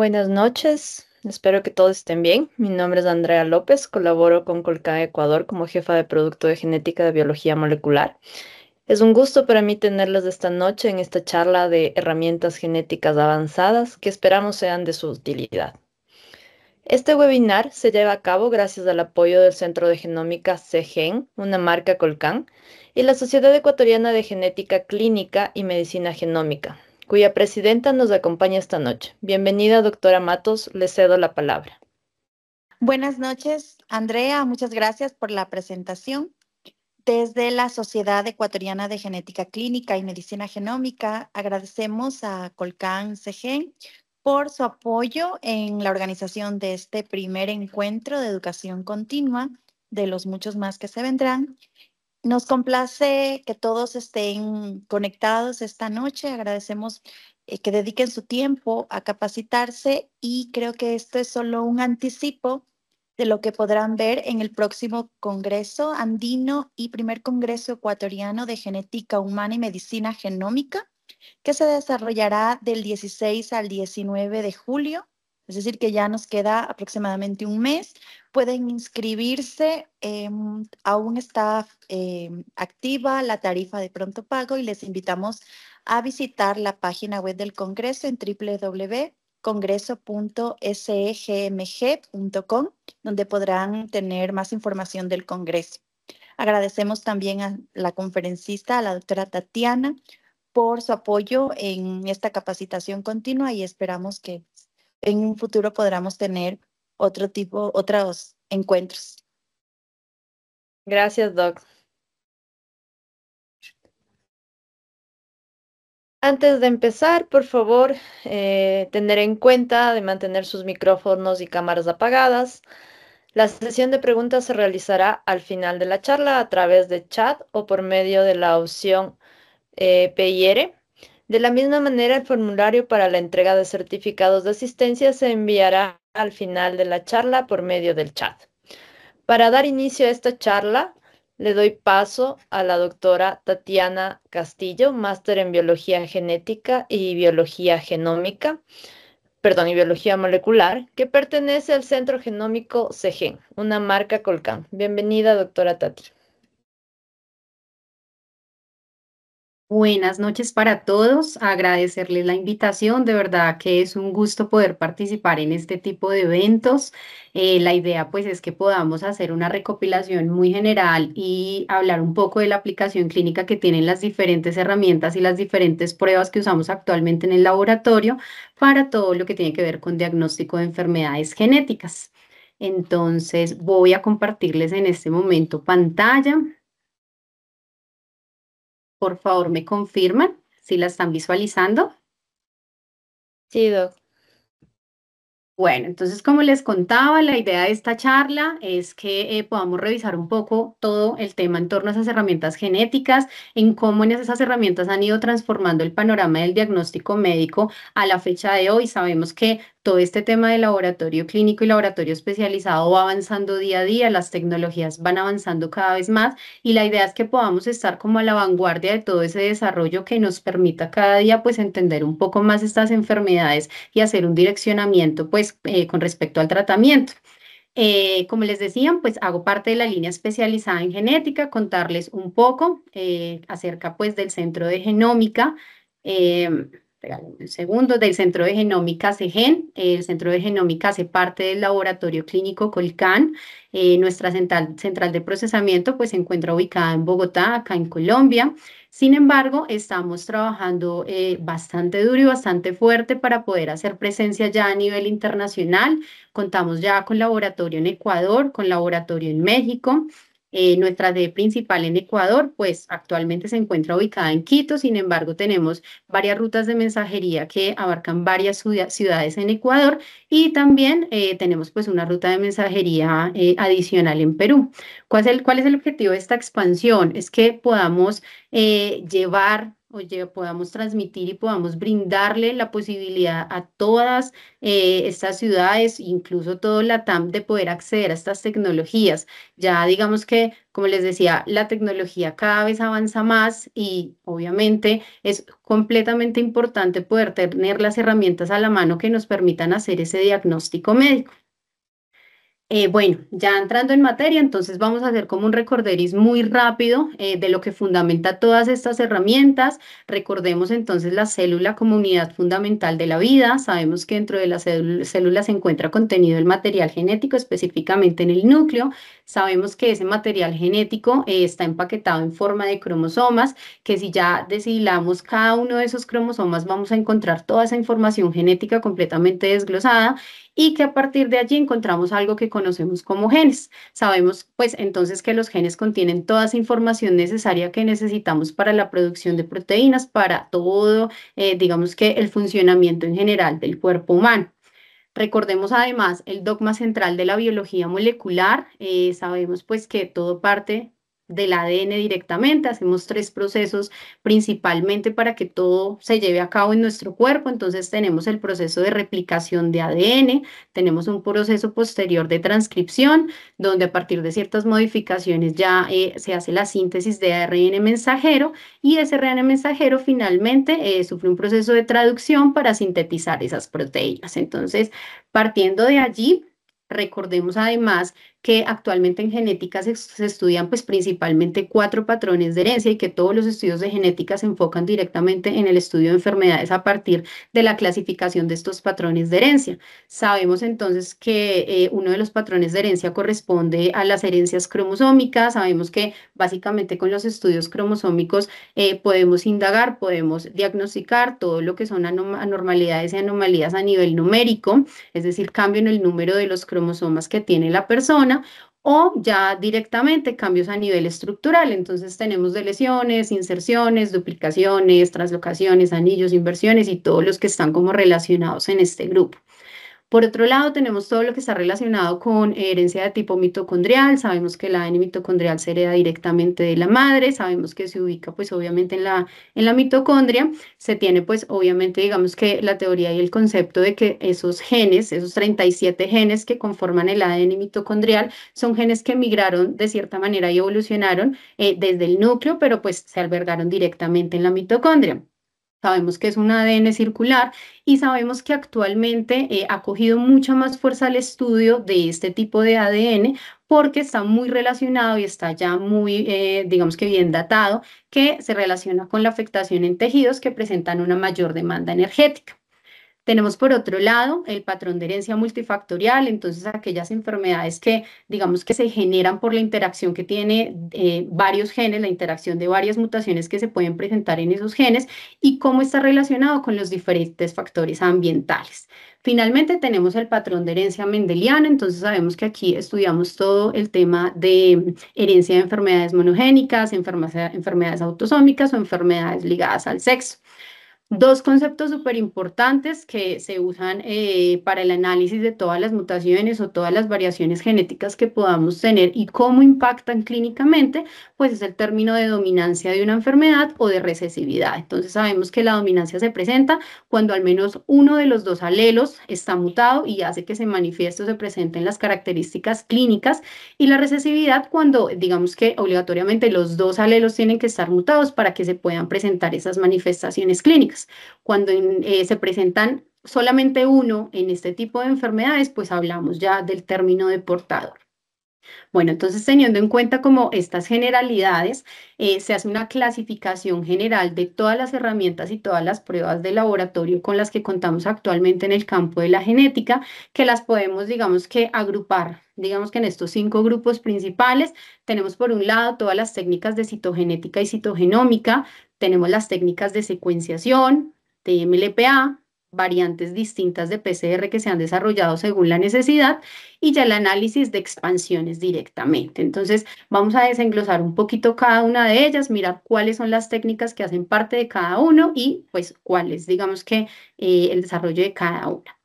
Buenas noches, espero que todos estén bien. Mi nombre es Andrea López, colaboro con Colcan Ecuador como jefa de producto de genética de biología molecular. Es un gusto para mí tenerles esta noche en esta charla de herramientas genéticas avanzadas que esperamos sean de su utilidad. Este webinar se lleva a cabo gracias al apoyo del Centro de Genómica CEGEN, una marca Colcan, y la Sociedad Ecuatoriana de Genética Clínica y Medicina Genómica, cuya presidenta nos acompaña esta noche. Bienvenida, doctora Matos, le cedo la palabra. Buenas noches, Andrea. Muchas gracias por la presentación. Desde la Sociedad Ecuatoriana de Genética Clínica y Medicina Genómica, agradecemos a Colcan CEGEN por su apoyo en la organización de este primer encuentro de educación continua, de los muchos más que se vendrán. Nos complace que todos estén conectados esta noche. Agradecemos que dediquen su tiempo a capacitarse y creo que esto es solo un anticipo de lo que podrán ver en el próximo Congreso Andino y primer Congreso Ecuatoriano de Genética Humana y Medicina Genómica, que se desarrollará del 16 al 19 de julio. Es decir, que ya nos queda aproximadamente un mes. Pueden inscribirse, aún está activa la tarifa de pronto pago y les invitamos a visitar la página web del Congreso en www.congreso.segmg.com, donde podrán tener más información del Congreso. Agradecemos también a la conferencista, a la doctora Tatiana, por su apoyo en esta capacitación continua y esperamos que en un futuro podamos tener otros encuentros. Gracias, Doc. Antes de empezar, por favor, tener en cuenta de mantener sus micrófonos y cámaras apagadas. La sesión de preguntas se realizará al final de la charla a través de chat o por medio de la opción PIR. De la misma manera, el formulario para la entrega de certificados de asistencia se enviará al final de la charla por medio del chat. Para dar inicio a esta charla, le doy paso a la doctora Tatiana Castillo, máster en Biología Genética y Biología Genómica, y Biología Molecular, que pertenece al Centro Genómico CEGEN, una marca Colcan. Bienvenida, doctora Tati. Buenas noches para todos, agradecerles la invitación, de verdad que es un gusto poder participar en este tipo de eventos. La idea pues es que podamos hacer una recopilación muy general y hablar un poco de la aplicación clínica que tienen las diferentes herramientas y las diferentes pruebas que usamos actualmente en el laboratorio para todo lo que tiene que ver con diagnóstico de enfermedades genéticas. Entonces voy a compartirles en este momento pantalla. Por favor, me confirman si la están visualizando. Sí, doc. Bueno, entonces como les contaba, la idea de esta charla es que podamos revisar un poco todo el tema en torno a esas herramientas genéticas, en cómo en esas herramientas han ido transformando el panorama del diagnóstico médico a la fecha de hoy. Sabemos que todo este tema de laboratorio clínico y laboratorio especializado va avanzando día a día, las tecnologías van avanzando cada vez más y la idea es que podamos estar como a la vanguardia de todo ese desarrollo que nos permita cada día pues entender un poco más estas enfermedades y hacer un direccionamiento pues con respecto al tratamiento. Como les decía, pues hago parte de la línea especializada en genética, contarles un poco acerca pues del Centro de Genómica. Regálenme un segundo, del Centro de Genómica CEGEN. El Centro de Genómica hace parte del Laboratorio Clínico Colcan. Nuestra central de procesamiento pues se encuentra ubicada en Bogotá, acá en Colombia. Sin embargo, estamos trabajando bastante duro y bastante fuerte para poder hacer presencia ya a nivel internacional. Contamos ya con laboratorio en Ecuador, con laboratorio en México. Nuestra sede principal en Ecuador, pues actualmente se encuentra ubicada en Quito, sin embargo tenemos varias rutas de mensajería que abarcan varias ciudades en Ecuador y también tenemos pues una ruta de mensajería adicional en Perú. ¿Cuál es el objetivo de esta expansión? Es que podamos llevar oye, podamos transmitir y podamos brindarle la posibilidad a todas estas ciudades, incluso todo LATAM, de poder acceder a estas tecnologías. Ya digamos que, como les decía, la tecnología cada vez avanza más y obviamente es completamente importante poder tener las herramientas a la mano que nos permitan hacer ese diagnóstico médico. Bueno, ya entrando en materia, entonces vamos a hacer como un recorderis muy rápido de lo que fundamenta todas estas herramientas. Recordemos entonces la célula como unidad fundamental de la vida. Sabemos que dentro de la célula se encuentra contenido el material genético, específicamente en el núcleo. Sabemos que ese material genético está empaquetado en forma de cromosomas, que si ya deshilamos cada uno de esos cromosomas vamos a encontrar toda esa información genética completamente desglosada y que a partir de allí encontramos algo que conocemos como genes. Sabemos pues entonces que los genes contienen toda esa información necesaria que necesitamos para la producción de proteínas, para todo, digamos que el funcionamiento en general del cuerpo humano. Recordemos además el dogma central de la biología molecular. Sabemos pues que todo parte del ADN directamente. Hacemos tres procesos principalmente para que todo se lleve a cabo en nuestro cuerpo. Entonces tenemos el proceso de replicación de ADN, tenemos un proceso posterior de transcripción, donde a partir de ciertas modificaciones ya se hace la síntesis de ARN mensajero y ese ARN mensajero finalmente sufre un proceso de traducción para sintetizar esas proteínas. Entonces, partiendo de allí, recordemos además que actualmente en genética se estudian pues principalmente 4 patrones de herencia y que todos los estudios de genética se enfocan directamente en el estudio de enfermedades a partir de la clasificación de estos patrones de herencia. Sabemos entonces que uno de los patrones de herencia corresponde a las herencias cromosómicas. Sabemos que básicamente con los estudios cromosómicos podemos indagar, podemos diagnosticar todo lo que son anormalidades y anomalías a nivel numérico, es decir, cambio en el número de los cromosomas que tiene la persona o ya directamente cambios a nivel estructural. Entonces tenemos deleciones, inserciones, duplicaciones, translocaciones, anillos, inversiones y todos los que están como relacionados en este grupo. Por otro lado, tenemos todo lo que está relacionado con herencia de tipo mitocondrial. Sabemos que el ADN mitocondrial se hereda directamente de la madre. Sabemos que se ubica, pues, obviamente en la mitocondria. Se tiene, pues, obviamente, digamos que la teoría y el concepto de que esos genes, esos 37 genes que conforman el ADN mitocondrial, son genes que migraron de cierta manera y evolucionaron desde el núcleo, pero pues se albergaron directamente en la mitocondria. Sabemos que es un ADN circular y sabemos que actualmente ha cogido mucha más fuerza el estudio de este tipo de ADN porque está muy relacionado y está ya muy, digamos que bien datado, que se relaciona con la afectación en tejidos que presentan una mayor demanda energética. Tenemos por otro lado el patrón de herencia multifactorial, entonces aquellas enfermedades que digamos que se generan por la interacción que tiene varios genes, la interacción de varias mutaciones que se pueden presentar en esos genes y cómo está relacionado con los diferentes factores ambientales. Finalmente tenemos el patrón de herencia mendeliana, entonces sabemos que aquí estudiamos todo el tema de herencia de enfermedades monogénicas, enfermedades autosómicas o enfermedades ligadas al sexo. Dos conceptos súper importantes que se usan para el análisis de todas las mutaciones o todas las variaciones genéticas que podamos tener y cómo impactan clínicamente, pues es el término de dominancia de una enfermedad o de recesividad. Entonces sabemos que la dominancia se presenta cuando al menos uno de los dos alelos está mutado y hace que se manifieste o se presenten las características clínicas y la recesividad cuando digamos que obligatoriamente los dos alelos tienen que estar mutados para que se puedan presentar esas manifestaciones clínicas. Cuando se presentan solamente uno en este tipo de enfermedades, pues hablamos ya del término de portador. Bueno, entonces teniendo en cuenta como estas generalidades, se hace una clasificación general de todas las herramientas y todas las pruebas de laboratorio con las que contamos actualmente en el campo de la genética, que las podemos, digamos que, agrupar, digamos que en estos 5 grupos principales. Tenemos por un lado todas las técnicas de citogenética y citogenómica, tenemos las técnicas de secuenciación, de MLPA, variantes distintas de PCR que se han desarrollado según la necesidad y ya el análisis de expansiones directamente. Entonces, vamos a desenglosar un poquito cada una de ellas, mirar cuáles son las técnicas que hacen parte de cada uno y pues cuál es, digamos que, el desarrollo de cada una.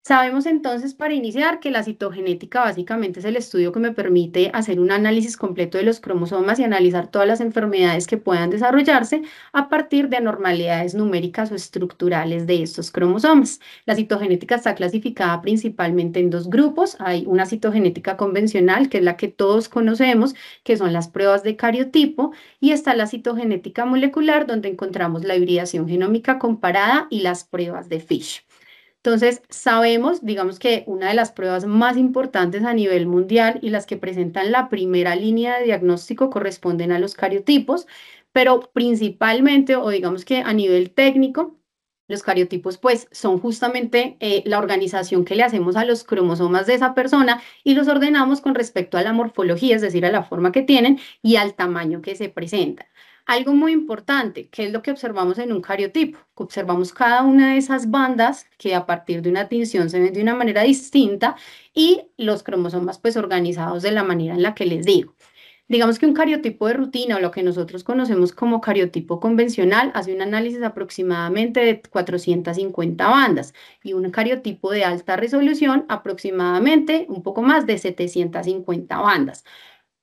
Sabemos entonces para iniciar que la citogenética básicamente es el estudio que me permite hacer un análisis completo de los cromosomas y analizar todas las enfermedades que puedan desarrollarse a partir de anormalidades numéricas o estructurales de estos cromosomas. La citogenética está clasificada principalmente en dos grupos. Hay una citogenética convencional, que es la que todos conocemos, que son las pruebas de cariotipo, y está la citogenética molecular, donde encontramos la hibridación genómica comparada y las pruebas de Fish. Entonces, sabemos, digamos que una de las pruebas más importantes a nivel mundial y las que presentan la primera línea de diagnóstico corresponden a los cariotipos, pero principalmente, o digamos que a nivel técnico, los cariotipos pues son justamente la organización que le hacemos a los cromosomas de esa persona y los ordenamos con respecto a la morfología, es decir, a la forma que tienen y al tamaño que se presenta. Algo muy importante, ¿qué es lo que observamos en un cariotipo? Observamos cada una de esas bandas que a partir de una tinción se ven de una manera distinta y los cromosomas pues organizados de la manera en la que les digo. Digamos que un cariotipo de rutina o lo que nosotros conocemos como cariotipo convencional hace un análisis aproximadamente de 450 bandas y un cariotipo de alta resolución aproximadamente un poco más de 750 bandas.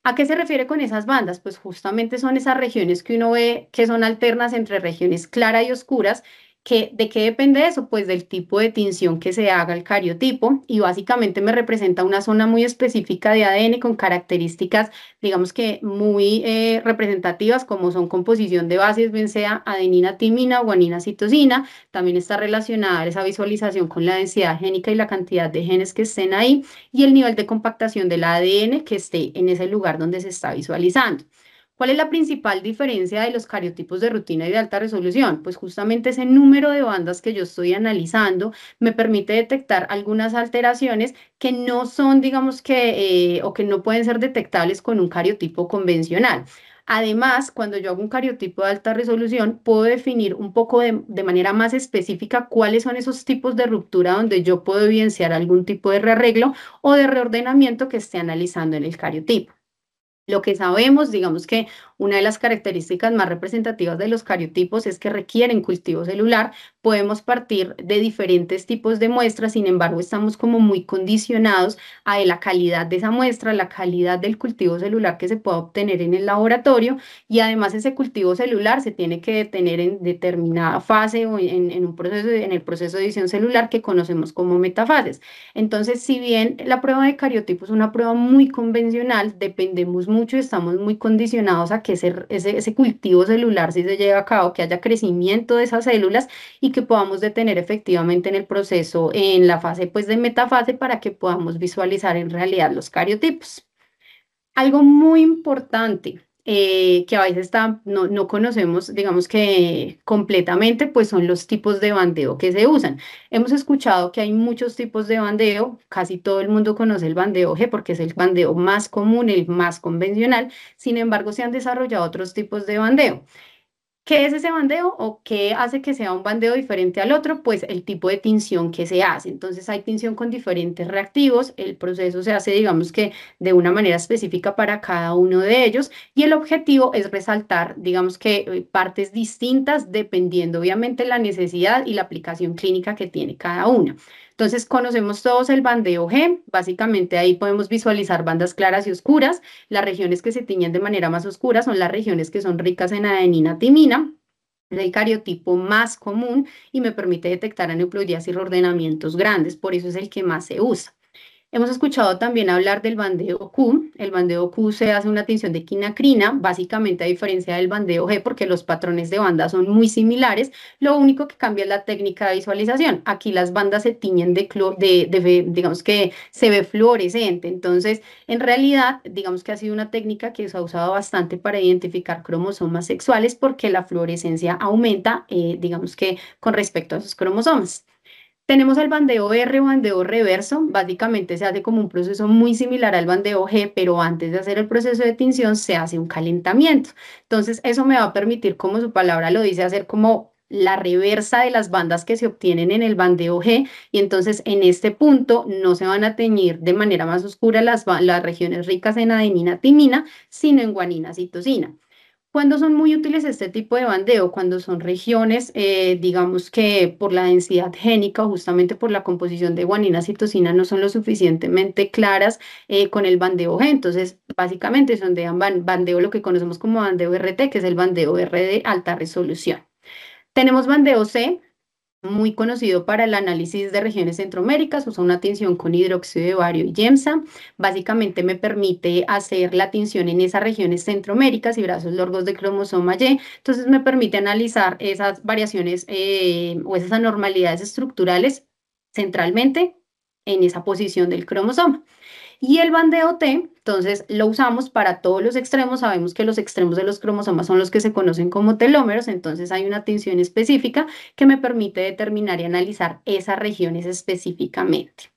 ¿A qué se refiere con esas bandas? Pues justamente son esas regiones que uno ve que son alternas entre regiones claras y oscuras. ¿De qué depende eso? Pues del tipo de tinción que se haga el cariotipo y básicamente me representa una zona muy específica de ADN con características, digamos que muy representativas como son composición de bases, bien sea adenina, timina o guanina, citosina. También está relacionada esa visualización con la densidad génica y la cantidad de genes que estén ahí y el nivel de compactación del ADN que esté en ese lugar donde se está visualizando. ¿Cuál es la principal diferencia de los cariotipos de rutina y de alta resolución? Pues justamente ese número de bandas que yo estoy analizando me permite detectar algunas alteraciones que no son, digamos que, o que no pueden ser detectables con un cariotipo convencional. Además, cuando yo hago un cariotipo de alta resolución, puedo definir un poco de manera más específica cuáles son esos tipos de ruptura donde yo puedo evidenciar algún tipo de rearreglo o de reordenamiento que esté analizando en el cariotipo. Lo que sabemos, digamos que una de las características más representativas de los cariotipos es que requieren cultivo celular. Podemos partir de diferentes tipos de muestras, sin embargo, estamos como muy condicionados a la calidad de esa muestra, la calidad del cultivo celular que se pueda obtener en el laboratorio y además ese cultivo celular se tiene que detener en determinada fase o en un proceso, en el proceso de edición celular que conocemos como metafases. Entonces, si bien la prueba de cariotipo es una prueba muy convencional, dependemos mucho y estamos muy condicionados a que ese cultivo celular sí se lleve a cabo, que haya crecimiento de esas células y que podamos detener efectivamente en el proceso, en la fase pues de metafase para que podamos visualizar en realidad los cariotipos. Algo muy importante que a veces no conocemos, digamos que completamente, pues son los tipos de bandeo que se usan. Hemos escuchado que hay muchos tipos de bandeo, casi todo el mundo conoce el bandeo G porque es el bandeo más común, el más convencional, sin embargo se han desarrollado otros tipos de bandeo. ¿Qué es ese bandeo o qué hace que sea un bandeo diferente al otro? Pues el tipo de tinción que se hace. Entonces hay tinción con diferentes reactivos, el proceso se hace, digamos que de una manera específica para cada uno de ellos y el objetivo es resaltar, digamos que partes distintas dependiendo obviamente la necesidad y la aplicación clínica que tiene cada una. Entonces conocemos todos el bandeo G, básicamente ahí podemos visualizar bandas claras y oscuras. Las regiones que se tiñen de manera más oscura son las regiones que son ricas en adenina timina. Es el cariotipo más común y me permite detectar aneuploidías y reordenamientos grandes, por eso es el que más se usa. Hemos escuchado también hablar del bandeo Q. El bandeo Q se hace una tinción de quinacrina, básicamente a diferencia del bandeo G, porque los patrones de banda son muy similares. Lo único que cambia es la técnica de visualización. Aquí las bandas se tiñen digamos que se ve fluorescente. Entonces, en realidad, digamos que ha sido una técnica que se ha usado bastante para identificar cromosomas sexuales porque la fluorescencia aumenta, digamos que con respecto a esos cromosomas. Tenemos el bandeo R o bandeo reverso. Básicamente se hace como un proceso muy similar al bandeo G, pero antes de hacer el proceso de tinción se hace un calentamiento. Entonces, eso me va a permitir, como su palabra lo dice, hacer como la reversa de las bandas que se obtienen en el bandeo G y entonces en este punto no se van a teñir de manera más oscura las regiones ricas en adenina timina, sino en guanina citosina. ¿Cuándo son muy útiles este tipo de bandeo? Cuando son regiones, digamos que por la densidad génica o justamente por la composición de guanina, citosina, no son lo suficientemente claras con el bandeo G. Entonces, básicamente son de bandeo lo que conocemos como bandeo RT, que es el bandeo R de alta resolución. Tenemos bandeo C, muy conocido para el análisis de regiones centroméricas, usa una tinción con hidróxido de bario y yemsa. Básicamente me permite hacer la tinción en esas regiones centroméricas y brazos largos de cromosoma Y. Entonces me permite analizar esas variaciones o esas anormalidades estructurales centralmente en esa posición del cromosoma. Y el bandeo T, entonces lo usamos para todos los extremos. Sabemos que los extremos de los cromosomas son los que se conocen como telómeros, entonces hay una tinción específica que me permite determinar y analizar esas regiones específicamente.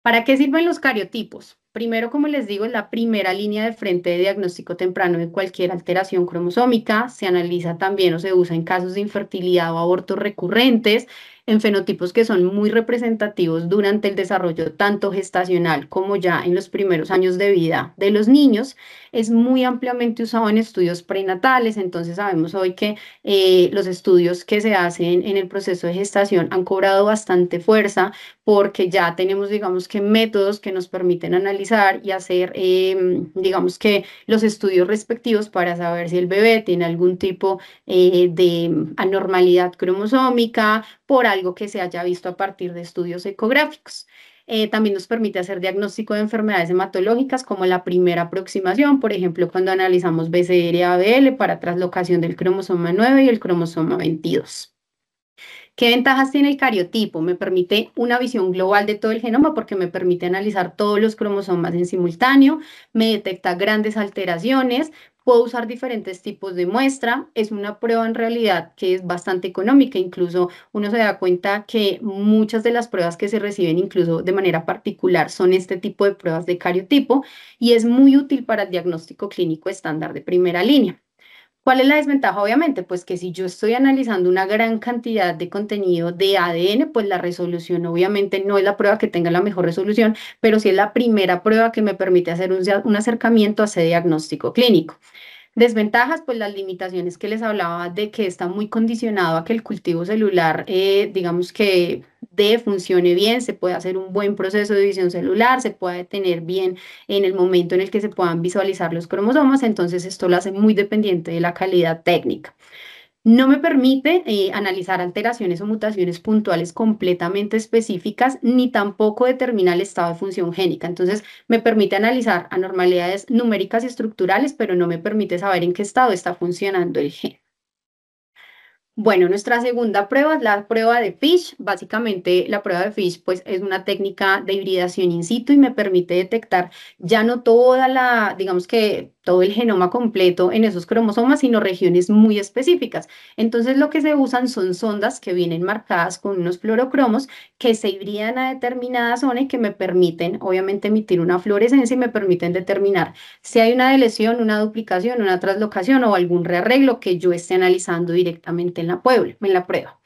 ¿Para qué sirven los cariotipos? Primero, como les digo, es la primera línea de frente de diagnóstico temprano de cualquier alteración cromosómica. Se analiza también o se usa en casos de infertilidad o abortos recurrentes, en fenotipos que son muy representativos durante el desarrollo tanto gestacional como ya en los primeros años de vida de los niños. Es muy ampliamente usado en estudios prenatales, entonces sabemos hoy que los estudios que se hacen en el proceso de gestación han cobrado bastante fuerza porque ya tenemos, digamos que, métodos que nos permiten analizar y hacer, digamos que, los estudios respectivos para saber si el bebé tiene algún tipo de anormalidad cromosómica por algo que se haya visto a partir de estudios ecográficos. También nos permite hacer diagnóstico de enfermedades hematológicas como la primera aproximación, por ejemplo, cuando analizamos BCR-ABL para traslocación del cromosoma 9 y el cromosoma 22. ¿Qué ventajas tiene el cariotipo? Me permite una visión global de todo el genoma porque me permite analizar todos los cromosomas en simultáneo, me detecta grandes alteraciones, puedo usar diferentes tipos de muestra. Es una prueba en realidad que es bastante económica, incluso uno se da cuenta que muchas de las pruebas que se reciben incluso de manera particular son este tipo de pruebas de cariotipo y es muy útil para el diagnóstico clínico estándar de primera línea. ¿Cuál es la desventaja? Obviamente, pues que si yo estoy analizando una gran cantidad de contenido de ADN, pues la resolución obviamente no es la prueba que tenga la mejor resolución, pero sí es la primera prueba que me permite hacer un acercamiento a ese diagnóstico clínico. Desventajas, pues las limitaciones que les hablaba de que está muy condicionado a que el cultivo celular, digamos que funcione bien, se puede hacer un buen proceso de división celular, se puede detener bien en el momento en el que se puedan visualizar los cromosomas, entonces esto lo hace muy dependiente de la calidad técnica. No me permite analizar alteraciones o mutaciones puntuales completamente específicas, ni tampoco determina el estado de función génica. Entonces, me permite analizar anormalidades numéricas y estructurales, pero no me permite saber en qué estado está funcionando el gen. Bueno, nuestra segunda prueba es la prueba de FISH. Básicamente, la prueba de FISH pues, es una técnica de hibridación in situ y me permite detectar ya no toda la, digamos que todo el genoma completo en esos cromosomas, sino regiones muy específicas. Entonces, lo que se usan son sondas que vienen marcadas con unos fluorocromos que se hibridan a determinada zona y que me permiten, obviamente, emitir una fluorescencia y me permiten determinar si hay una deleción, una duplicación, una translocación o algún rearreglo que yo esté analizando directamente en la prueba.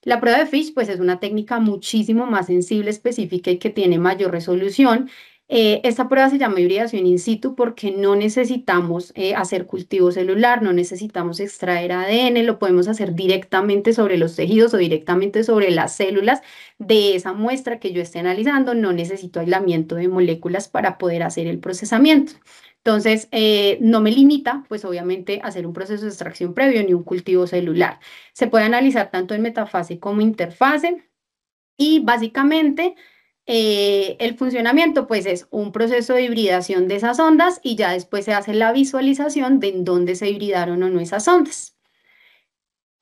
La prueba de FISH pues, es una técnica muchísimo más sensible, específica y que tiene mayor resolución. Esta prueba se llama hibridación in situ porque no necesitamos hacer cultivo celular, no necesitamos extraer ADN, lo podemos hacer directamente sobre los tejidos o directamente sobre las células de esa muestra que yo esté analizando. No necesito aislamiento de moléculas para poder hacer el procesamiento. Entonces, no me limita, pues obviamente, a hacer un proceso de extracción previo ni un cultivo celular. Se puede analizar tanto en metafase como interfase y básicamente el funcionamiento pues es un proceso de hibridación de esas ondas y ya después se hace la visualización de en dónde se hibridaron o no esas ondas.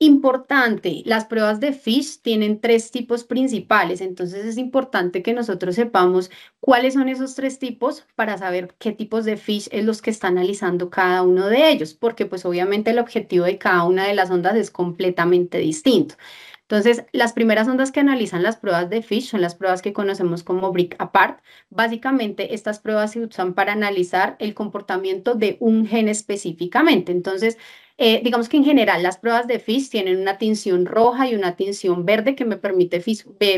Importante, las pruebas de FISH tienen 3 tipos principales, entonces es importante que nosotros sepamos cuáles son esos 3 tipos para saber qué tipos de FISH es los que está analizando cada uno de ellos, porque pues obviamente el objetivo de cada una de las ondas es completamente distinto. Entonces, las primeras ondas que analizan las pruebas de FISH son las pruebas que conocemos como break apart. Básicamente, estas pruebas se usan para analizar el comportamiento de un gen específicamente. Entonces, digamos que en general las pruebas de FISH tienen una tinción roja y una tinción verde que me permite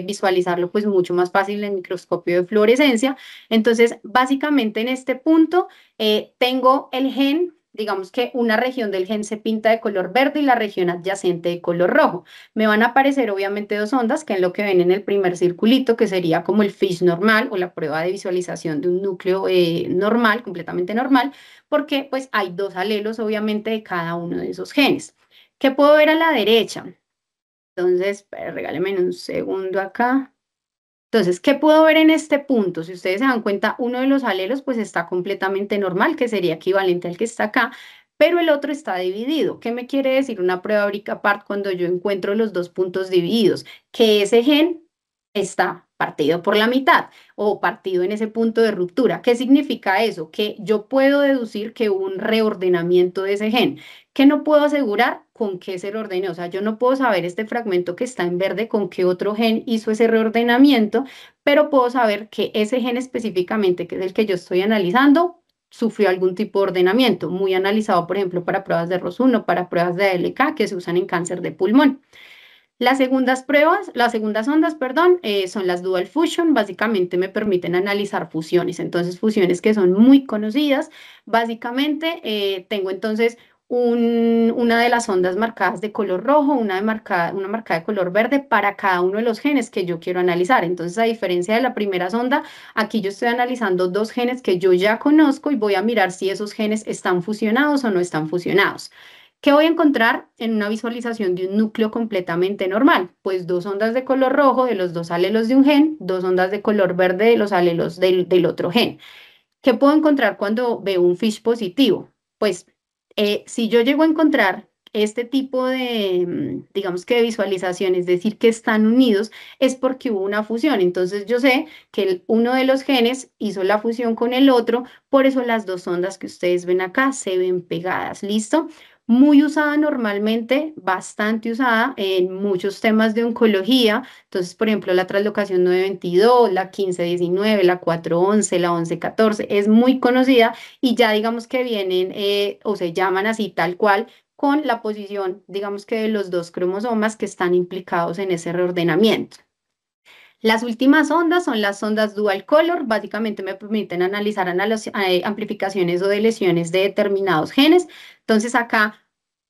visualizarlo pues mucho más fácil en el microscopio de fluorescencia. Entonces, básicamente en este punto tengo el gen digamos que una región del gen se pinta de color verde y la región adyacente de color rojo. Me van a aparecer obviamente dos ondas, que es lo que ven en el primer circulito, que sería como el FISH normal o la prueba de visualización de un núcleo normal, completamente normal, porque pues hay dos alelos obviamente de cada uno de esos genes. ¿Qué puedo ver a la derecha? Entonces, regálenme un segundo acá. Entonces, ¿qué puedo ver en este punto? Si ustedes se dan cuenta, uno de los alelos pues está completamente normal, que sería equivalente al que está acá, pero el otro está dividido. ¿Qué me quiere decir una prueba break-apart cuando yo encuentro los dos puntos divididos? Que ese gen está partido por la mitad o partido en ese punto de ruptura. ¿Qué significa eso? Que yo puedo deducir que hubo un reordenamiento de ese gen. ¿Qué no puedo asegurar? ¿Con qué se reordenó? O sea, yo no puedo saber este fragmento que está en verde con qué otro gen hizo ese reordenamiento, pero puedo saber que ese gen específicamente, que es el que yo estoy analizando, sufrió algún tipo de ordenamiento, muy analizado, por ejemplo, para pruebas de ROS1, para pruebas de ALK que se usan en cáncer de pulmón. Las segundas ondas, perdón, son las dual fusion, básicamente me permiten analizar fusiones, entonces fusiones que son muy conocidas, básicamente tengo entonces una de las ondas marcadas de color rojo, una marcada de color verde para cada uno de los genes que yo quiero analizar, entonces a diferencia de la primera sonda, aquí yo estoy analizando dos genes que yo ya conozco y voy a mirar si esos genes están fusionados o no están fusionados. ¿Qué voy a encontrar en una visualización de un núcleo completamente normal? Pues dos ondas de color rojo de los dos alelos de un gen, dos ondas de color verde de los alelos del otro gen. ¿Qué puedo encontrar cuando veo un FISH positivo? Pues si yo llego a encontrar este tipo de, digamos que de visualización, es decir, que están unidos, es porque hubo una fusión. Entonces yo sé que uno de los genes hizo la fusión con el otro, por eso las dos ondas que ustedes ven acá se ven pegadas. ¿Listo? Muy usada normalmente, bastante usada en muchos temas de oncología. Entonces, por ejemplo, la translocación 922, la 1519, la 411, la 1114 es muy conocida y ya digamos que vienen o se llaman así tal cual con la posición, digamos que de los dos cromosomas que están implicados en ese reordenamiento. Las últimas ondas son las ondas dual color, básicamente me permiten analizar amplificaciones o deleciones de determinados genes. Entonces acá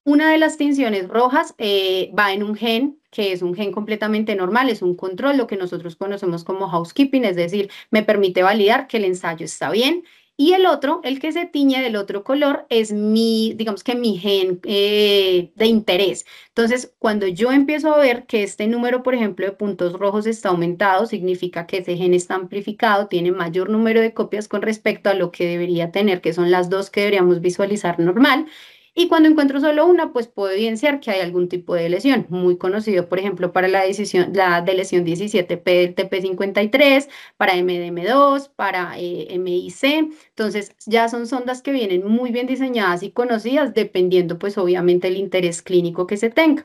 una de las tinciones rojas va en un gen que es un gen completamente normal, es un control, lo que nosotros conocemos como housekeeping, es decir, me permite validar que el ensayo está bien. Y el otro, el que se tiñe del otro color, es digamos que mi gen de interés. Entonces, cuando yo empiezo a ver que este número, por ejemplo, de puntos rojos está aumentado, significa que ese gen está amplificado, tiene mayor número de copias con respecto a lo que debería tener, que son las dos que deberíamos visualizar normal. Y cuando encuentro solo una, pues puedo evidenciar que hay algún tipo de lesión, muy conocido, por ejemplo, para la de lesión 17P del TP53, para MDM2, para MIC. Entonces, ya son sondas que vienen muy bien diseñadas y conocidas, dependiendo, pues, obviamente, el interés clínico que se tenga.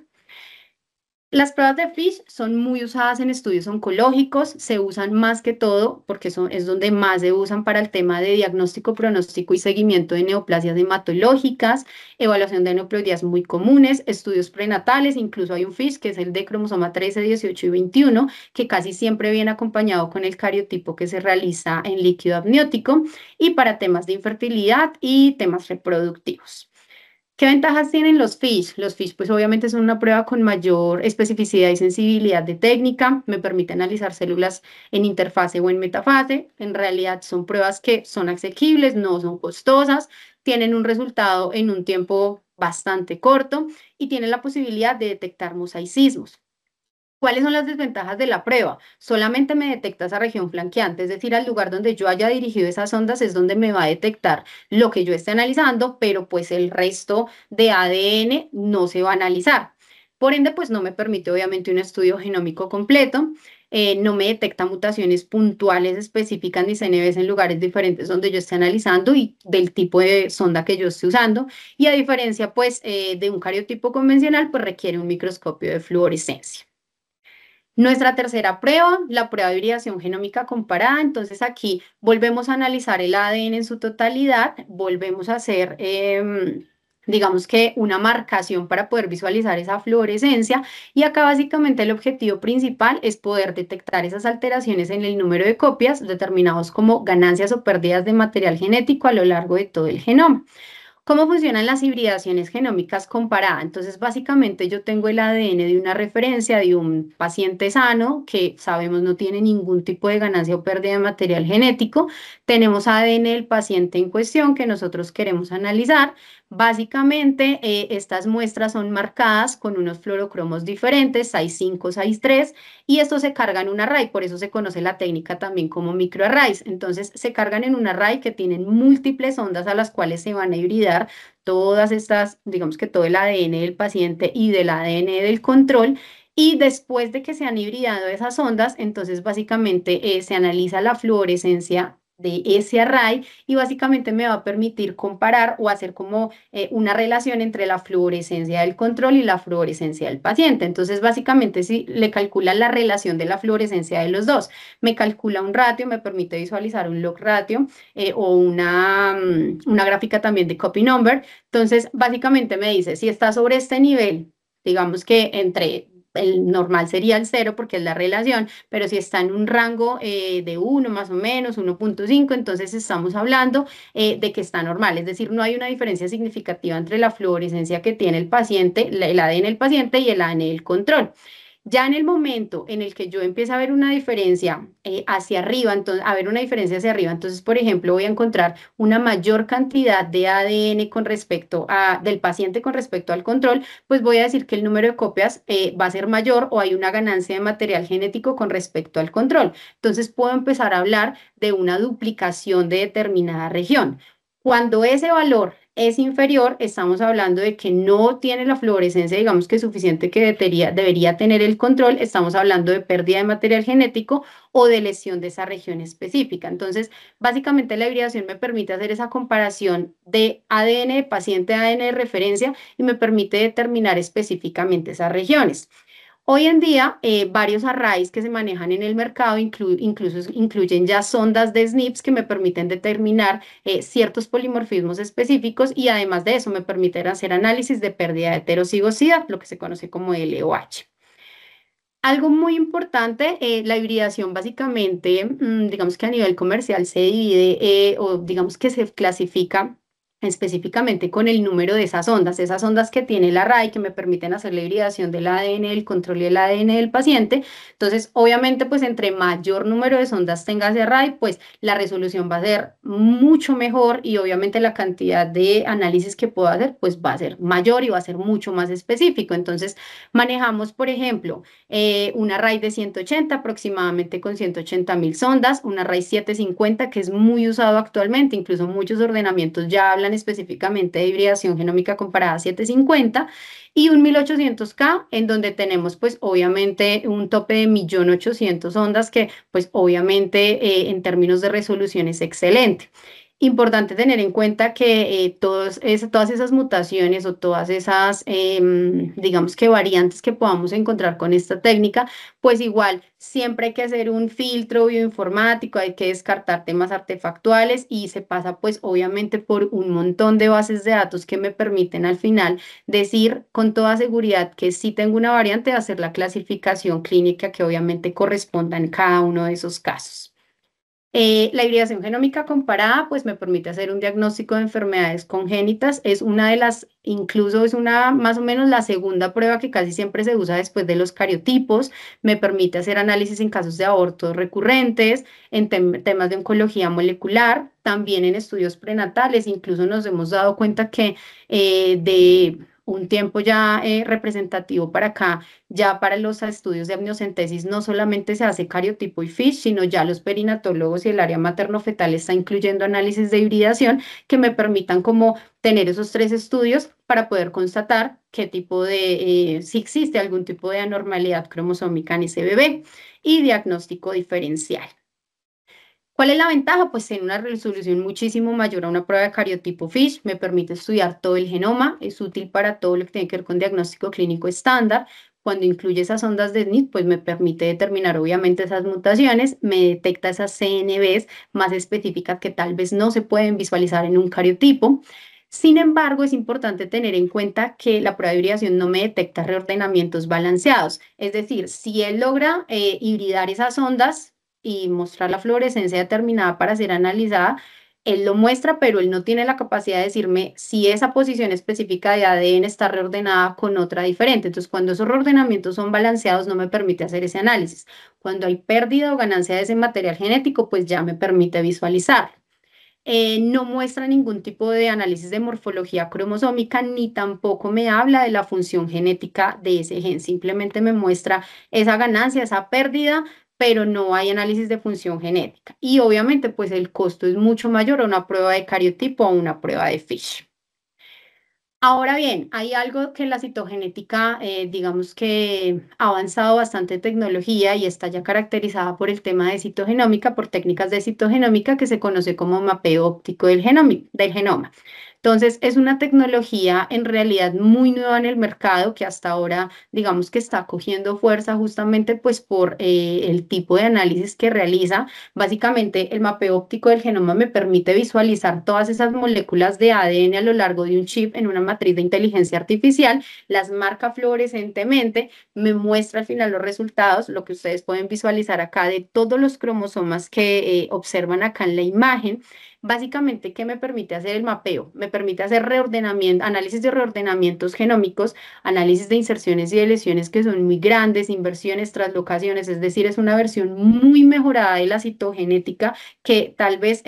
Las pruebas de FISH son muy usadas en estudios oncológicos, se usan más que todo porque es donde más se usan para el tema de diagnóstico, pronóstico y seguimiento de neoplasias hematológicas, evaluación de aneuploidías muy comunes, estudios prenatales, incluso hay un FISH que es el de cromosoma 13, 18 y 21, que casi siempre viene acompañado con el cariotipo que se realiza en líquido amniótico y para temas de infertilidad y temas reproductivos. ¿Qué ventajas tienen los FISH? Los FISH, pues obviamente son una prueba con mayor especificidad y sensibilidad de técnica, me permite analizar células en interfase o en metafase. En realidad son pruebas que son asequibles, no son costosas, tienen un resultado en un tiempo bastante corto y tienen la posibilidad de detectar mosaicismos. ¿Cuáles son las desventajas de la prueba? Solamente me detecta esa región flanqueante, es decir, al lugar donde yo haya dirigido esas ondas es donde me va a detectar lo que yo esté analizando, pero pues el resto de ADN no se va a analizar. Por ende, pues no me permite obviamente un estudio genómico completo, no me detecta mutaciones puntuales específicas ni CNVs en lugares diferentes donde yo esté analizando y del tipo de sonda que yo esté usando. Y a diferencia pues de un cariotipo convencional, pues requiere un microscopio de fluorescencia. Nuestra tercera prueba, la prueba de hibridación genómica comparada. Entonces aquí volvemos a analizar el ADN en su totalidad, volvemos a hacer, digamos que una marcación para poder visualizar esa fluorescencia y acá básicamente el objetivo principal es poder detectar esas alteraciones en el número de copias determinados como ganancias o pérdidas de material genético a lo largo de todo el genoma. ¿Cómo funcionan las hibridaciones genómicas comparadas? Entonces, básicamente yo tengo el ADN de una referencia de un paciente sano que sabemos no tiene ningún tipo de ganancia o pérdida de material genético. Tenemos ADN del paciente en cuestión que nosotros queremos analizar. Básicamente, estas muestras son marcadas con unos fluorocromos diferentes, 6,5, 6,3, y esto se carga en un array, por eso se conoce la técnica también como microarrays. Entonces, se cargan en un array que tienen múltiples ondas a las cuales se van a hibridar todas estas, digamos que todo el ADN del paciente y del ADN del control. Y después de que se han hibridado esas ondas, entonces básicamente se analiza la fluorescencia de ese array y básicamente me va a permitir comparar o hacer como una relación entre la fluorescencia del control y la fluorescencia del paciente. Entonces, básicamente, si le calcula la relación de la fluorescencia de los dos, me calcula un ratio, me permite visualizar un log ratio o una gráfica también de copy number. Entonces, básicamente me dice, si está sobre este nivel, digamos que entre el normal sería el 0 porque es la relación, pero si está en un rango de 1 más o menos, 1,5, entonces estamos hablando de que está normal, es decir, no hay una diferencia significativa entre la fluorescencia que tiene el paciente, el ADN del paciente y el ADN del control. Ya en el momento en el que yo empiezo a ver una diferencia hacia arriba, entonces, por ejemplo, voy a encontrar una mayor cantidad de ADN del paciente con respecto al control, pues voy a decir que el número de copias va a ser mayor o hay una ganancia de material genético con respecto al control. Entonces, puedo empezar a hablar de una duplicación de determinada región. Cuando ese valor es inferior, estamos hablando de que no tiene la fluorescencia, digamos que suficiente que debería tener el control, estamos hablando de pérdida de material genético o de lesión de esa región específica. Entonces, básicamente la hibridación me permite hacer esa comparación de ADN de paciente a ADN de referencia y me permite determinar específicamente esas regiones. Hoy en día, varios arrays que se manejan en el mercado incluso incluyen ya sondas de SNPs que me permiten determinar ciertos polimorfismos específicos y además de eso me permiten hacer análisis de pérdida de heterocigosidad, lo que se conoce como LOH. Algo muy importante, la hibridación básicamente, digamos que a nivel comercial se divide o digamos que se clasifica específicamente con el número de esas ondas que tiene el array que me permiten hacer la hibridación del ADN del control y el ADN del paciente. Entonces, obviamente, pues entre mayor número de sondas tenga ese array, pues la resolución va a ser mucho mejor y obviamente la cantidad de análisis que puedo hacer, pues va a ser mayor y va a ser mucho más específico. Entonces, manejamos, por ejemplo, un array de 180 aproximadamente con 180,000 sondas, un array 750 que es muy usado actualmente, incluso muchos ordenamientos ya hablan específicamente de hibridación genómica comparada a 750 y un 1800K en donde tenemos pues obviamente un tope de 1.800.000 ondas que pues obviamente en términos de resolución es excelente. Importante tener en cuenta que todas esas mutaciones o todas esas, digamos que variantes que podamos encontrar con esta técnica, pues igual siempre hay que hacer un filtro bioinformático, hay que descartar temas artefactuales y se pasa pues obviamente por un montón de bases de datos que me permiten al final decir con toda seguridad que sí tengo una variante, hacer la clasificación clínica que obviamente corresponda en cada uno de esos casos. La hibridación genómica comparada, pues me permite hacer un diagnóstico de enfermedades congénitas. Es una de las, incluso es una más o menos la segunda prueba que casi siempre se usa después de los cariotipos. Me permite hacer análisis en casos de abortos recurrentes, en temas de oncología molecular, también en estudios prenatales. Incluso nos hemos dado cuenta que de un tiempo ya representativo para acá, ya para los estudios de amniocentesis no solamente se hace cariotipo y FISH, sino ya los perinatólogos y el área materno-fetal está incluyendo análisis de hibridación que me permitan como tener esos 3 estudios para poder constatar qué tipo de, si existe algún tipo de anormalidad cromosómica en ese bebé y diagnóstico diferencial. ¿Cuál es la ventaja? Pues en una resolución muchísimo mayor a una prueba de cariotipo FISH, me permite estudiar todo el genoma, es útil para todo lo que tiene que ver con diagnóstico clínico estándar. Cuando incluye esas ondas de SNP, pues me permite determinar obviamente esas mutaciones, me detecta esas CNVs más específicas que tal vez no se pueden visualizar en un cariotipo. Sin embargo, es importante tener en cuenta que la prueba de hibridación no me detecta reordenamientos balanceados. Es decir, si él logra hibridar esas ondas y mostrar la fluorescencia determinada para ser analizada, él lo muestra, pero él no tiene la capacidad de decirme si esa posición específica de ADN está reordenada con otra diferente. Entonces, cuando esos reordenamientos son balanceados, no me permite hacer ese análisis. Cuando hay pérdida o ganancia de ese material genético, pues ya me permite visualizar. No muestra ningún tipo de análisis de morfología cromosómica ni tampoco me habla de la función genética de ese gen, simplemente me muestra esa ganancia, esa pérdida, pero no hay análisis de función genética. Y obviamente pues el costo es mucho mayor a una prueba de cariotipo o a una prueba de Fish. Ahora bien, hay algo que la citogenética, digamos que ha avanzado bastante en tecnología y está ya caracterizada por el tema de citogenómica, por técnicas de citogenómica que se conoce como mapeo óptico del genoma. Entonces, es una tecnología en realidad muy nueva en el mercado que hasta ahora, digamos que está cogiendo fuerza justamente pues por el tipo de análisis que realiza. Básicamente, el mapeo óptico del genoma me permite visualizar todas esas moléculas de ADN a lo largo de un chip en una matriz de inteligencia artificial, las marca fluorescentemente, me muestra al final los resultados, lo que ustedes pueden visualizar acá de todos los cromosomas que observan acá en la imagen. Básicamente, ¿qué me permite hacer el mapeo? Me permite hacer reordenamiento, análisis de reordenamientos genómicos, análisis de inserciones y de lesiones que son muy grandes, inversiones, translocaciones, es decir, es una versión muy mejorada de la citogenética que tal vez,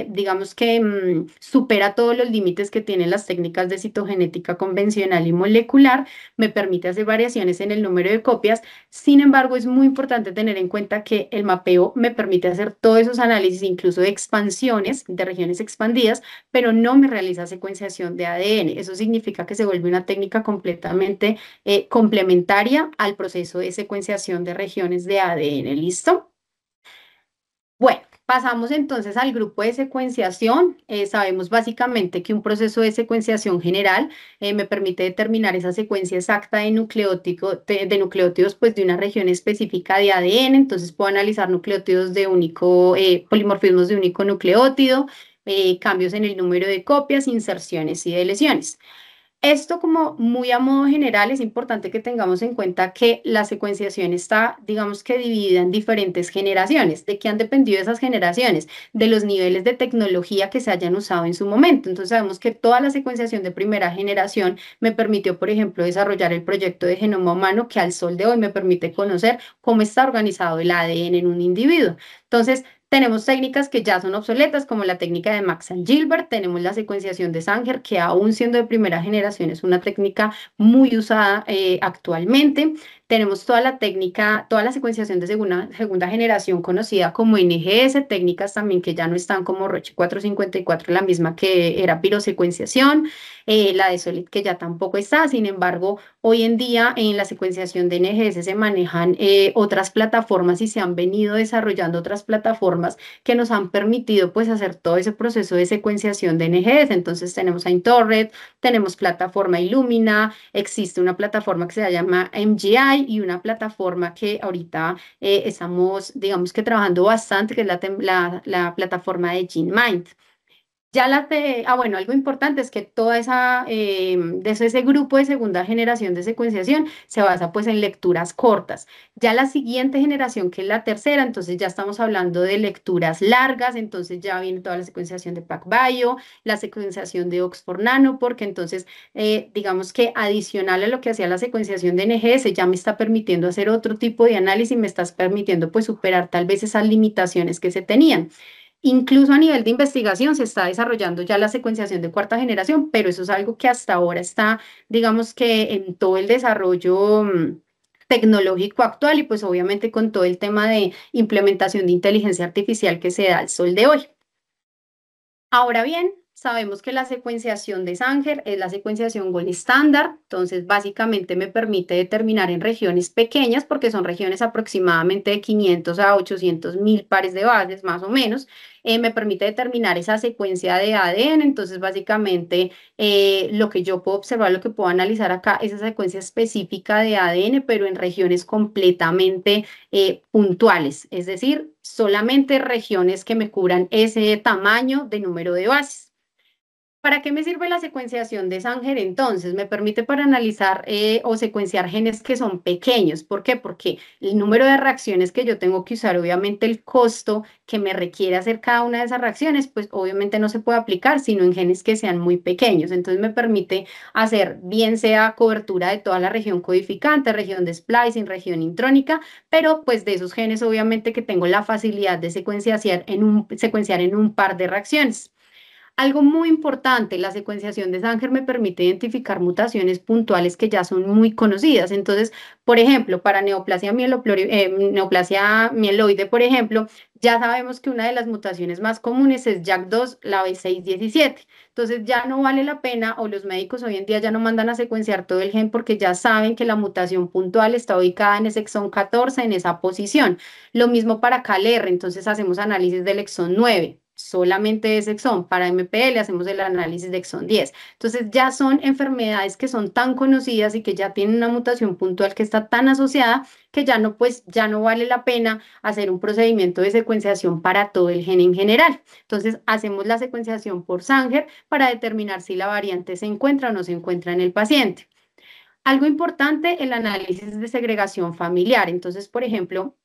digamos que supera todos los límites que tienen las técnicas de citogenética convencional y molecular, me permite hacer variaciones en el número de copias. Sin embargo, es muy importante tener en cuenta que el mapeo me permite hacer todos esos análisis, incluso de expansiones, de regiones expandidas, pero no me realiza secuenciación de ADN. Eso significa que se vuelve una técnica completamente complementaria al proceso de secuenciación de regiones de ADN. ¿Listo? Bueno, pasamos entonces al grupo de secuenciación. Sabemos básicamente que un proceso de secuenciación general me permite determinar esa secuencia exacta de nucleótidos pues, de una región específica de ADN. Entonces puedo analizar nucleótidos de único, polimorfismos de único nucleótido, cambios en el número de copias, inserciones y deleciones. Esto como muy a modo general es importante que tengamos en cuenta que la secuenciación está, digamos que dividida en diferentes generaciones. ¿De qué han dependido esas generaciones? De los niveles de tecnología que se hayan usado en su momento. Entonces sabemos que toda la secuenciación de primera generación me permitió, por ejemplo, desarrollar el proyecto de genoma humano que al sol de hoy me permite conocer cómo está organizado el ADN en un individuo. Entonces, tenemos técnicas que ya son obsoletas, como la técnica de Max and Gilbert. Tenemos la secuenciación de Sanger, que aún siendo de primera generación es una técnica muy usada actualmente. Tenemos toda la técnica, toda la secuenciación de segunda generación conocida como NGS, técnicas también que ya no están como Roche 454, la misma que era pirosecuenciación, la de Solid que ya tampoco está. Sin embargo, hoy en día en la secuenciación de NGS se manejan otras plataformas y se han venido desarrollando otras plataformas que nos han permitido pues hacer todo ese proceso de secuenciación de NGS. Entonces tenemos a Internet, tenemos plataforma Illumina, existe una plataforma que se llama MGI y una plataforma que ahorita estamos, digamos que trabajando bastante, que es la plataforma de GenMind. Ya bueno, algo importante es que toda ese grupo de segunda generación de secuenciación se basa pues en lecturas cortas. Ya la siguiente generación, que es la tercera, entonces ya estamos hablando de lecturas largas, entonces ya viene toda la secuenciación de PacBio, la secuenciación de Oxford Nano, porque entonces digamos que adicional a lo que hacía la secuenciación de NGS, ya me está permitiendo hacer otro tipo de análisis, me estás permitiendo pues superar tal vez esas limitaciones que se tenían. Incluso a nivel de investigación se está desarrollando ya la secuenciación de cuarta generación, pero eso es algo que hasta ahora está, digamos que en todo el desarrollo tecnológico actual y pues obviamente con todo el tema de implementación de inteligencia artificial que se da al sol de hoy. Ahora bien, sabemos que la secuenciación de Sanger es la secuenciación gold estándar, entonces básicamente me permite determinar en regiones pequeñas, porque son regiones aproximadamente de 500 a 800.000 pares de bases, más o menos, me permite determinar esa secuencia de ADN, entonces básicamente lo que yo puedo observar, lo que puedo analizar acá es esa secuencia específica de ADN, pero en regiones completamente puntuales, es decir, solamente regiones que me cubran ese tamaño de número de bases. ¿Para qué me sirve la secuenciación de Sanger entonces? Me permite para analizar o secuenciar genes que son pequeños. ¿Por qué? Porque el número de reacciones que yo tengo que usar, obviamente el costo que me requiere hacer cada una de esas reacciones, pues obviamente no se puede aplicar sino en genes que sean muy pequeños. Entonces me permite hacer bien sea cobertura de toda la región codificante, región de splicing, región intrónica, pero pues de esos genes obviamente que tengo la facilidad de secuenciar en un par de reacciones. Algo muy importante, la secuenciación de Sanger me permite identificar mutaciones puntuales que ya son muy conocidas. Entonces, por ejemplo, para neoplasia mieloide, por ejemplo, ya sabemos que una de las mutaciones más comunes es JAK2, la B617. Entonces, ya no vale la pena, o los médicos hoy en día ya no mandan a secuenciar todo el gen porque ya saben que la mutación puntual está ubicada en ese exón 14, en esa posición. Lo mismo para CalR, entonces hacemos análisis del exón 9 solamente ese exón. Para MPL hacemos el análisis de exón 10. Entonces ya son enfermedades que son tan conocidas y que ya tienen una mutación puntual que está tan asociada que ya no, pues, ya no vale la pena hacer un procedimiento de secuenciación para todo el gen en general. Entonces hacemos la secuenciación por Sanger para determinar si la variante se encuentra o no se encuentra en el paciente. Algo importante, el análisis de segregación familiar. Entonces, por ejemplo,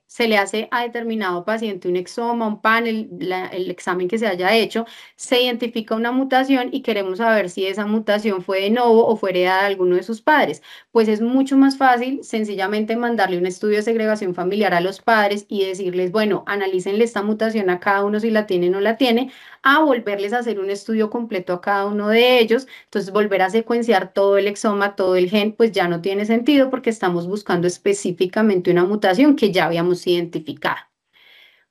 se le hace a determinado paciente un exoma, un panel, el examen que se haya hecho, se identifica una mutación y queremos saber si esa mutación fue de novo o fue heredada de alguno de sus padres. Pues es mucho más fácil sencillamente mandarle un estudio de segregación familiar a los padres y decirles, bueno, analícenle esta mutación a cada uno si la tiene o no la tiene, a volverles a hacer un estudio completo a cada uno de ellos. Entonces, volver a secuenciar todo el exoma, todo el gen, pues ya no tiene sentido porque estamos buscando específicamente una mutación que ya habíamos identificado.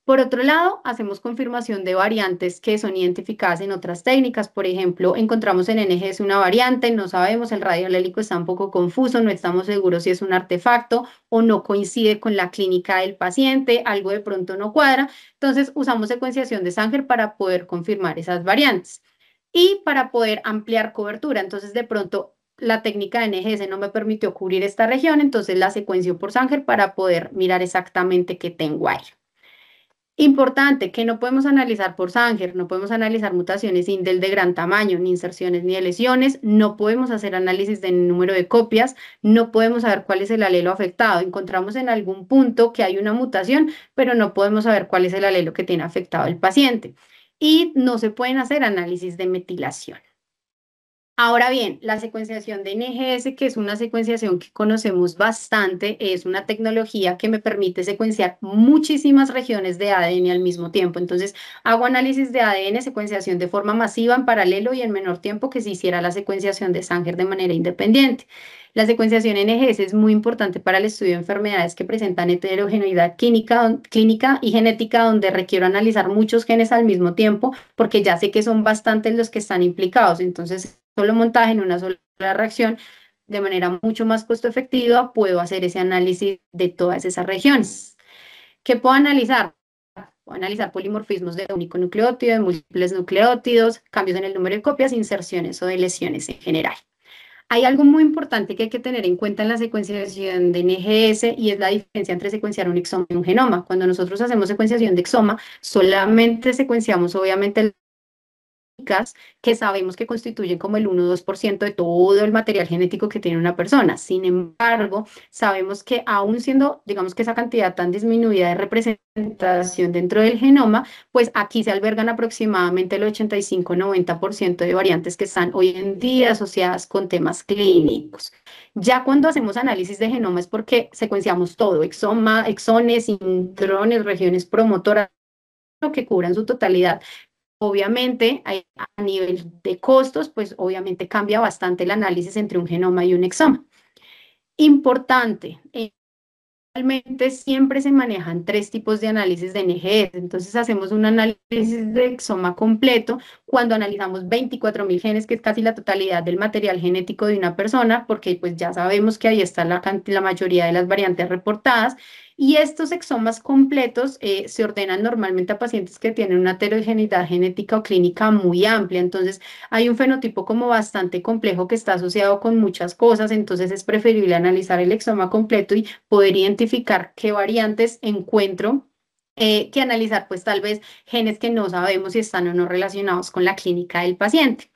Por otro lado, hacemos confirmación de variantes que son identificadas en otras técnicas. Por ejemplo, encontramos en NGS una variante, no sabemos, el radio alélico está un poco confuso, no estamos seguros si es un artefacto o no coincide con la clínica del paciente, algo de pronto no cuadra. Entonces, usamos secuenciación de Sanger para poder confirmar esas variantes y para poder ampliar cobertura. Entonces, de pronto, la técnica de NGS no me permitió cubrir esta región, entonces la secuencio por Sanger para poder mirar exactamente qué tengo ahí. Importante, que no podemos analizar por Sanger, no podemos analizar mutaciones indel de gran tamaño, ni inserciones ni de lesiones, no podemos hacer análisis de número de copias, no podemos saber cuál es el alelo afectado. Encontramos en algún punto que hay una mutación, pero no podemos saber cuál es el alelo que tiene afectado el paciente. Y no se pueden hacer análisis de metilación. Ahora bien, la secuenciación de NGS, que es una secuenciación que conocemos bastante, es una tecnología que me permite secuenciar muchísimas regiones de ADN al mismo tiempo. Entonces, hago análisis de ADN, secuenciación de forma masiva en paralelo y en menor tiempo que si hiciera la secuenciación de Sanger de manera independiente. La secuenciación NGS es muy importante para el estudio de enfermedades que presentan heterogeneidad clínica y genética, donde requiero analizar muchos genes al mismo tiempo, porque ya sé que son bastantes los que están implicados. Entonces, solo montaje en una sola reacción, de manera mucho más costo efectiva, puedo hacer ese análisis de todas esas regiones. ¿Qué puedo analizar? Puedo analizar polimorfismos de único nucleótido, de múltiples nucleótidos, cambios en el número de copias, inserciones o de lesiones en general. Hay algo muy importante que hay que tener en cuenta en la secuenciación de NGS y es la diferencia entre secuenciar un exoma y un genoma. Cuando nosotros hacemos secuenciación de exoma, solamente secuenciamos obviamente el que sabemos que constituyen como el 1 o 2% de todo el material genético que tiene una persona. Sin embargo, sabemos que aún siendo, digamos que esa cantidad tan disminuida de representación dentro del genoma, pues aquí se albergan aproximadamente el 85-90% de variantes que están hoy en día asociadas con temas clínicos. Ya cuando hacemos análisis de genoma es porque secuenciamos todo, exoma, exones, intrones, regiones promotoras, lo que cubran su totalidad. Obviamente, a nivel de costos, pues obviamente cambia bastante el análisis entre un genoma y un exoma. Importante, realmente siempre se manejan tres tipos de análisis de NGS. Entonces hacemos un análisis de exoma completo cuando analizamos 24.000 genes, que es casi la totalidad del material genético de una persona, porque pues ya sabemos que ahí está la mayoría de las variantes reportadas. Y estos exomas completos se ordenan normalmente a pacientes que tienen una heterogeneidad genética o clínica muy amplia. Entonces, hay un fenotipo como bastante complejo que está asociado con muchas cosas. Entonces, es preferible analizar el exoma completo y poder identificar qué variantes encuentro que analizar pues tal vez genes que no sabemos si están o no relacionados con la clínica del paciente.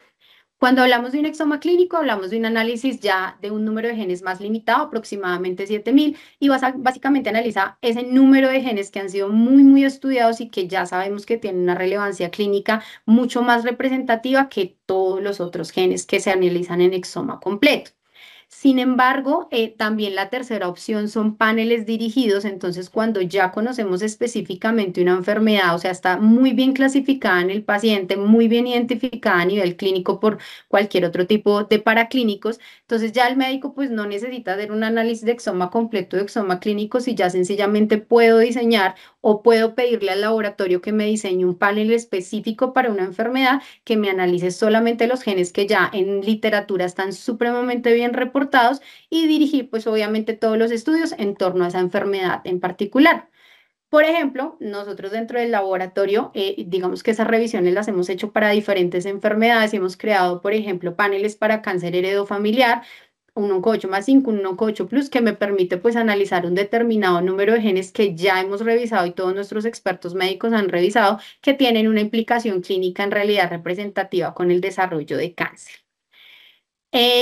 Cuando hablamos de un exoma clínico, hablamos de un análisis ya de un número de genes más limitado, aproximadamente 7000, y básicamente analiza ese número de genes que han sido muy estudiados y que ya sabemos que tienen una relevancia clínica mucho más representativa que todos los otros genes que se analizan en exoma completo. Sin embargo, también la tercera opción son paneles dirigidos, entonces cuando ya conocemos específicamente una enfermedad, o sea, está muy bien clasificada en el paciente, muy bien identificada a nivel clínico por cualquier otro tipo de paraclínicos, entonces ya el médico pues no necesita hacer un análisis de exoma completo de exoma clínico, si ya sencillamente puedo diseñar o puedo pedirle al laboratorio que me diseñe un panel específico para una enfermedad que me analice solamente los genes que ya en literatura están supremamente bien reportados y dirigir pues obviamente todos los estudios en torno a esa enfermedad en particular. Por ejemplo, nosotros dentro del laboratorio, digamos que esas revisiones las hemos hecho para diferentes enfermedades y hemos creado, por ejemplo, paneles para cáncer heredofamiliar, un onco más 5, un onco plus, que me permite pues analizar un determinado número de genes que ya hemos revisado y todos nuestros expertos médicos han revisado que tienen una implicación clínica en realidad representativa con el desarrollo de cáncer.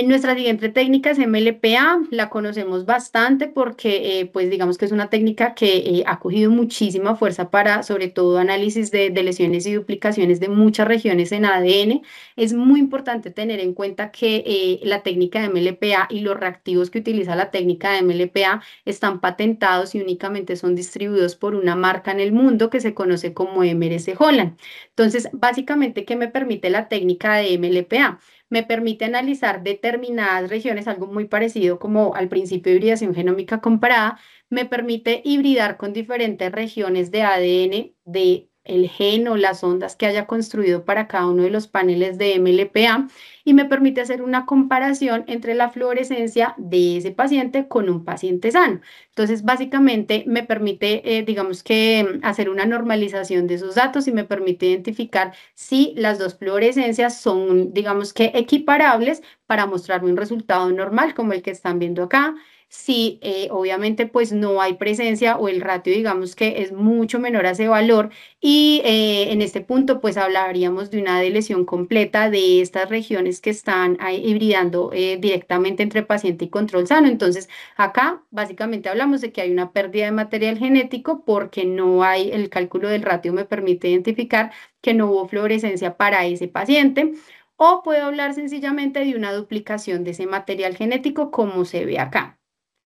Nuestra siguiente técnica es MLPA, la conocemos bastante porque pues digamos que es una técnica que ha cogido muchísima fuerza para sobre todo análisis de lesiones y duplicaciones de muchas regiones en ADN. Es muy importante tener en cuenta que la técnica de MLPA y los reactivos que utiliza la técnica de MLPA están patentados y únicamente son distribuidos por una marca en el mundo que se conoce como MRC Holland. Entonces, básicamente, ¿qué me permite la técnica de MLPA? Me permite analizar determinadas regiones, algo muy parecido como al principio de hibridación genómica comparada, me permite hibridar con diferentes regiones de ADN de el gen o las ondas que haya construido para cada uno de los paneles de MLPA y me permite hacer una comparación entre la fluorescencia de ese paciente con un paciente sano. Entonces, básicamente me permite, digamos que, hacer una normalización de esos datos y me permite identificar si las dos fluorescencias son, digamos que, equiparables para mostrarme un resultado normal como el que están viendo acá. Si obviamente pues no hay presencia o el ratio digamos que es mucho menor a ese valor y en este punto pues hablaríamos de una deleción completa de estas regiones que están ahí hibridando directamente entre paciente y control sano. Entonces acá básicamente hablamos de que hay una pérdida de material genético porque no hay, el cálculo del ratio me permite identificar que no hubo fluorescencia para ese paciente. O puedo hablar sencillamente de una duplicación de ese material genético como se ve acá.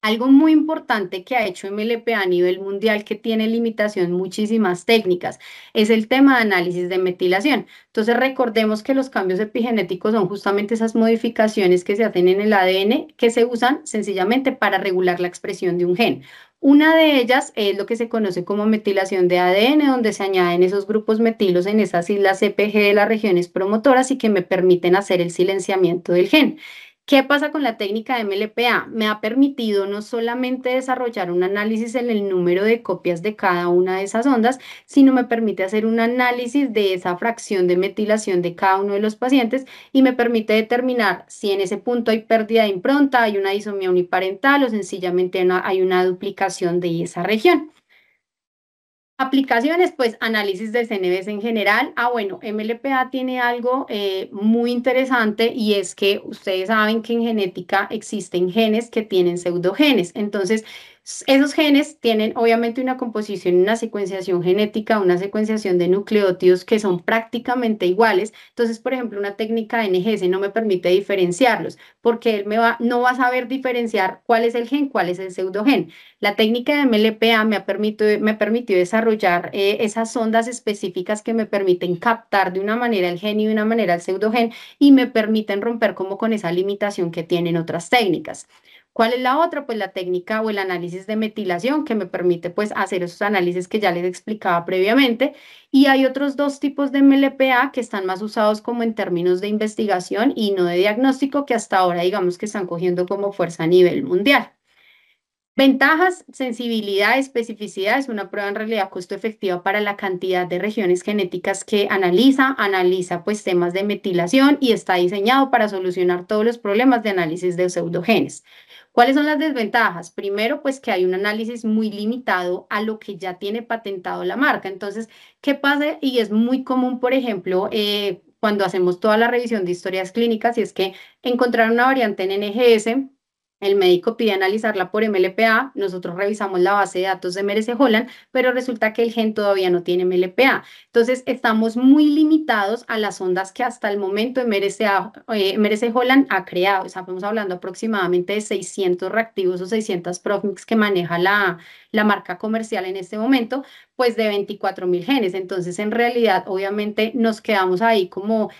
Algo muy importante que ha hecho MLPA a nivel mundial que tiene limitación muchísimas técnicas es el tema de análisis de metilación. Entonces recordemos que los cambios epigenéticos son justamente esas modificaciones que se hacen en el ADN que se usan sencillamente para regular la expresión de un gen. Una de ellas es lo que se conoce como metilación de ADN, donde se añaden esos grupos metilos en esas islas CPG de las regiones promotoras y que me permiten hacer el silenciamiento del gen. ¿Qué pasa con la técnica de MLPA? Me ha permitido no solamente desarrollar un análisis en el número de copias de cada una de esas ondas, sino me permite hacer un análisis de esa fracción de metilación de cada uno de los pacientes y me permite determinar si en ese punto hay pérdida de impronta, hay una disomía uniparental o sencillamente hay una duplicación de esa región. Aplicaciones, pues análisis de CNVs en general. Bueno, MLPA tiene algo muy interesante y es que ustedes saben que en genética existen genes que tienen pseudogenes. Entonces, esos genes tienen obviamente una composición, una secuenciación genética, una secuenciación de nucleótidos que son prácticamente iguales. Entonces, por ejemplo, una técnica de NGS no me permite diferenciarlos porque él no va a saber diferenciar cuál es el gen, cuál es el pseudogen. La técnica de MLPA me permitió desarrollar esas ondas específicas que me permiten captar de una manera el gen y de una manera el pseudogen y me permiten romper como con esa limitación que tienen otras técnicas. ¿Cuál es la otra? Pues la técnica o el análisis de metilación que me permite pues hacer esos análisis que ya les explicaba previamente. Y hay otros dos tipos de MLPA que están más usados como en términos de investigación y no de diagnóstico que hasta ahora digamos que están cogiendo como fuerza a nivel mundial. Ventajas, sensibilidad, especificidad. Es una prueba en realidad costo efectiva para la cantidad de regiones genéticas que analiza pues temas de metilación y está diseñado para solucionar todos los problemas de análisis de pseudogenes. ¿Cuáles son las desventajas? Primero, pues que hay un análisis muy limitado a lo que ya tiene patentado la marca. Entonces, ¿qué pasa? Y es muy común, por ejemplo, cuando hacemos toda la revisión de historias clínicas, y es que encontrar una variante en NGS, el médico pide analizarla por MLPA, nosotros revisamos la base de datos de MRC-Holland, pero resulta que el gen todavía no tiene MLPA. Entonces, estamos muy limitados a las ondas que hasta el momento MRC-Holland ha creado. Estamos hablando aproximadamente de 600 reactivos o 600 PROFMIX que maneja la marca comercial en este momento, pues de 24.000 genes. Entonces, en realidad, obviamente, nos quedamos ahí como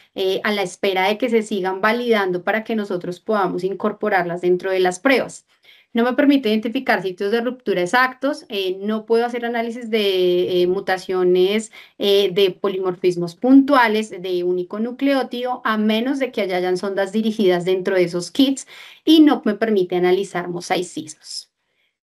a la espera de que se sigan validando para que nosotros podamos incorporarlas dentro de las pruebas. No me permite identificar sitios de ruptura exactos, no puedo hacer análisis de mutaciones de polimorfismos puntuales de único nucleótido, a menos de que hayan sondas dirigidas dentro de esos kits, y no me permite analizar mosaicismos.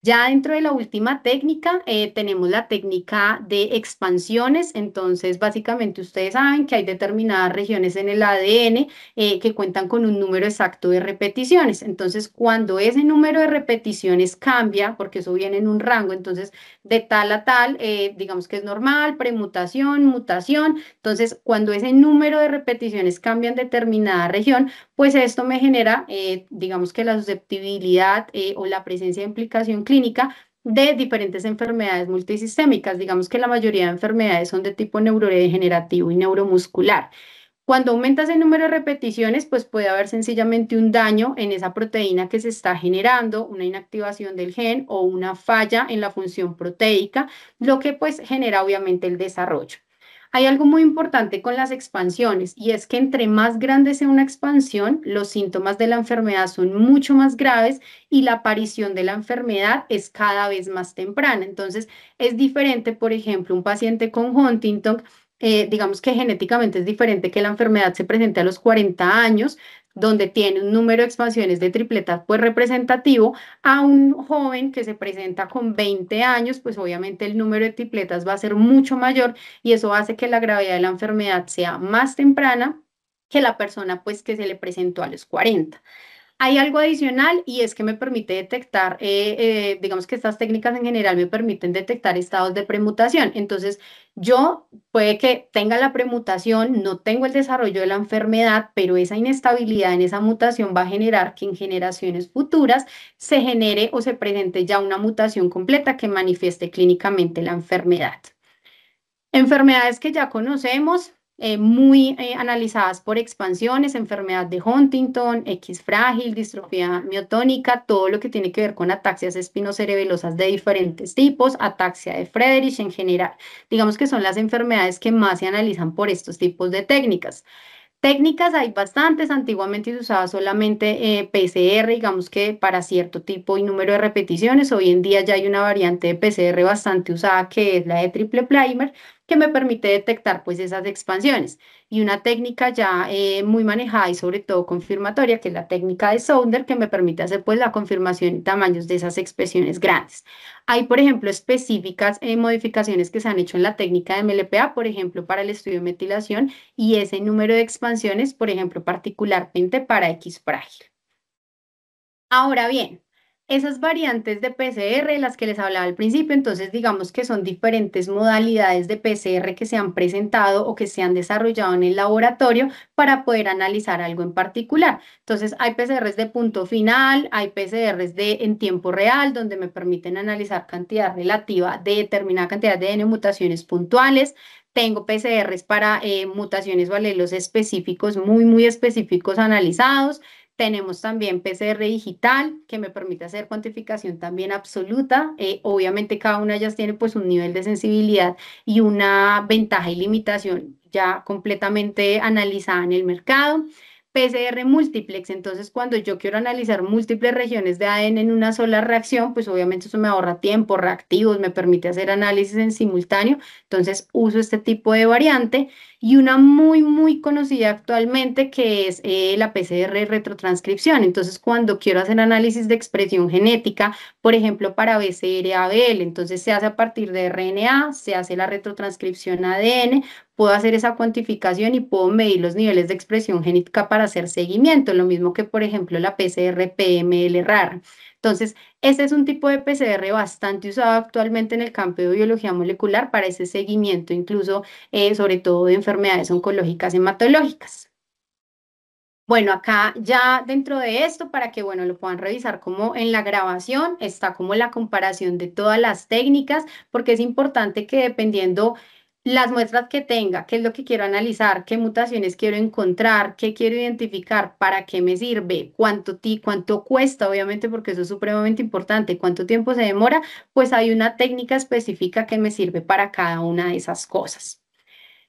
Ya dentro de la última técnica tenemos la técnica de expansiones. Entonces básicamente ustedes saben que hay determinadas regiones en el ADN que cuentan con un número exacto de repeticiones. Entonces cuando ese número de repeticiones cambia, porque eso viene en un rango, entonces de tal a tal, digamos que es normal, premutación, mutación. Entonces cuando ese número de repeticiones cambia en determinada región, pues esto me genera, digamos que la susceptibilidad o la presencia de implicación clínica de diferentes enfermedades multisistémicas. Digamos que la mayoría de enfermedades son de tipo neurodegenerativo y neuromuscular. Cuando aumentas el número de repeticiones, pues puede haber sencillamente un daño en esa proteína que se está generando, una inactivación del gen o una falla en la función proteica, lo que pues genera obviamente el desarrollo. Hay algo muy importante con las expansiones, y es que entre más grande sea una expansión, los síntomas de la enfermedad son mucho más graves y la aparición de la enfermedad es cada vez más temprana. Entonces, es diferente, por ejemplo, un paciente con Huntington, digamos que genéticamente es diferente que la enfermedad se presente a los 40 años, donde tiene un número de expansiones de tripletas pues representativo, a un joven que se presenta con 20 años, pues obviamente el número de tripletas va a ser mucho mayor, y eso hace que la gravedad de la enfermedad sea más temprana que la persona pues que se le presentó a los 40. Hay algo adicional, y es que me permite detectar, digamos que estas técnicas en general me permiten detectar estados de premutación. Entonces, yo puede que tenga la premutación, no tengo el desarrollo de la enfermedad, pero esa inestabilidad en esa mutación va a generar que en generaciones futuras se genere o se presente ya una mutación completa que manifieste clínicamente la enfermedad. Enfermedades que ya conocemos, muy analizadas por expansiones: enfermedad de Huntington, X frágil, distrofia miotónica, todo lo que tiene que ver con ataxias espinocerebelosas de diferentes tipos, ataxia de Friedreich en general. Digamos que son las enfermedades que más se analizan por estos tipos de técnicas. Técnicas hay bastantes. Antiguamente se usaba solamente PCR, digamos que para cierto tipo y número de repeticiones. Hoy en día ya hay una variante de PCR bastante usada, que es la de triple primer, que me permite detectar pues esas expansiones. Y una técnica ya muy manejada y sobre todo confirmatoria, que es la técnica de Sounder, que me permite hacer pues la confirmación en tamaños de esas expresiones grandes. Hay, por ejemplo, específicas modificaciones que se han hecho en la técnica de MLPA, por ejemplo, para el estudio de metilación, y ese número de expansiones, por ejemplo, particularmente para X frágil. Ahora bien, esas variantes de PCR de las que les hablaba al principio, entonces digamos que son diferentes modalidades de PCR que se han presentado o que se han desarrollado en el laboratorio para poder analizar algo en particular. Entonces hay PCRs de punto final, hay PCRs de en tiempo real, donde me permiten analizar cantidad relativa de determinada cantidad de N mutaciones puntuales. Tengo PCRs para mutaciones o alelos específicos, muy específicos analizados. Tenemos también PCR digital, que me permite hacer cuantificación también absoluta. Obviamente cada una de ellas tiene pues un nivel de sensibilidad y una ventaja y limitación ya completamente analizada en el mercado. PCR múltiplex. Entonces, cuando yo quiero analizar múltiples regiones de ADN en una sola reacción, pues obviamente eso me ahorra tiempo, reactivos, me permite hacer análisis en simultáneo. Entonces, uso este tipo de variante. Y una muy conocida actualmente que es la PCR retrotranscripción. Entonces, cuando quiero hacer análisis de expresión genética, por ejemplo, para BCR-ABL, entonces se hace a partir de RNA, se hace la retrotranscripción ADN, puedo hacer esa cuantificación y puedo medir los niveles de expresión genética para hacer seguimiento, lo mismo que, por ejemplo, la PCR-PML-RAR. Entonces, este es un tipo de PCR bastante usado actualmente en el campo de biología molecular para ese seguimiento, incluso sobre todo de enfermedades oncológicas hematológicas. Bueno, acá ya dentro de esto, para que, bueno, lo puedan revisar como en la grabación, está como la comparación de todas las técnicas, porque es importante que dependiendo las muestras que tenga, qué es lo que quiero analizar, qué mutaciones quiero encontrar, qué quiero identificar, para qué me sirve, cuánto cuesta, obviamente, porque eso es supremamente importante, cuánto tiempo se demora, pues hay una técnica específica que me sirve para cada una de esas cosas.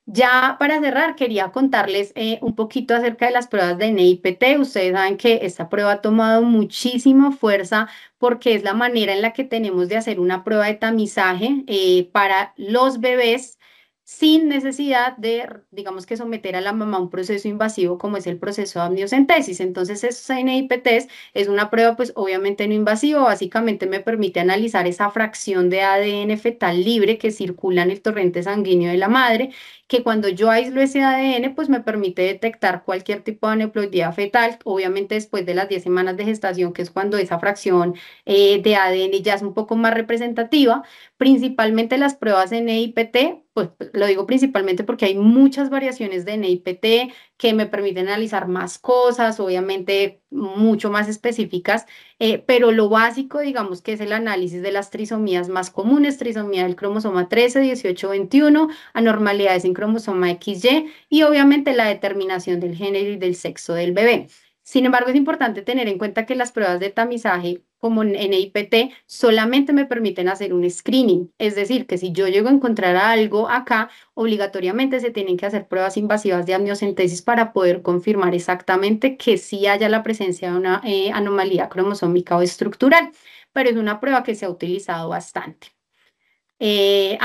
Ya para cerrar, quería contarles un poquito acerca de las pruebas de NIPT. Ustedes saben que esta prueba ha tomado muchísima fuerza porque es la manera en la que tenemos de hacer una prueba de tamizaje para los bebés sin necesidad de, digamos que someter a la mamá a un proceso invasivo como es el proceso de amniocentesis. Entonces, esos NIPTs es una prueba pues obviamente no invasiva, básicamente me permite analizar esa fracción de ADN fetal libre que circula en el torrente sanguíneo de la madre, que cuando yo aíslo ese ADN, pues me permite detectar cualquier tipo de aneuploidía fetal, obviamente después de las 10 semanas de gestación, que es cuando esa fracción de ADN ya es un poco más representativa. Principalmente las pruebas de NIPT, pues lo digo principalmente porque hay muchas variaciones de NIPT que me permiten analizar más cosas, obviamente mucho más específicas, pero lo básico, digamos, que es el análisis de las trisomías más comunes, trisomía del cromosoma 13, 18, 21, anormalidades en cromosoma XY y obviamente la determinación del género y del sexo del bebé. Sin embargo, es importante tener en cuenta que las pruebas de tamizaje como NIPT solamente me permiten hacer un screening, es decir, que si yo llego a encontrar algo acá, obligatoriamente se tienen que hacer pruebas invasivas de amniocentesis para poder confirmar exactamente que sí haya la presencia de una anomalía cromosómica o estructural, pero es una prueba que se ha utilizado bastante.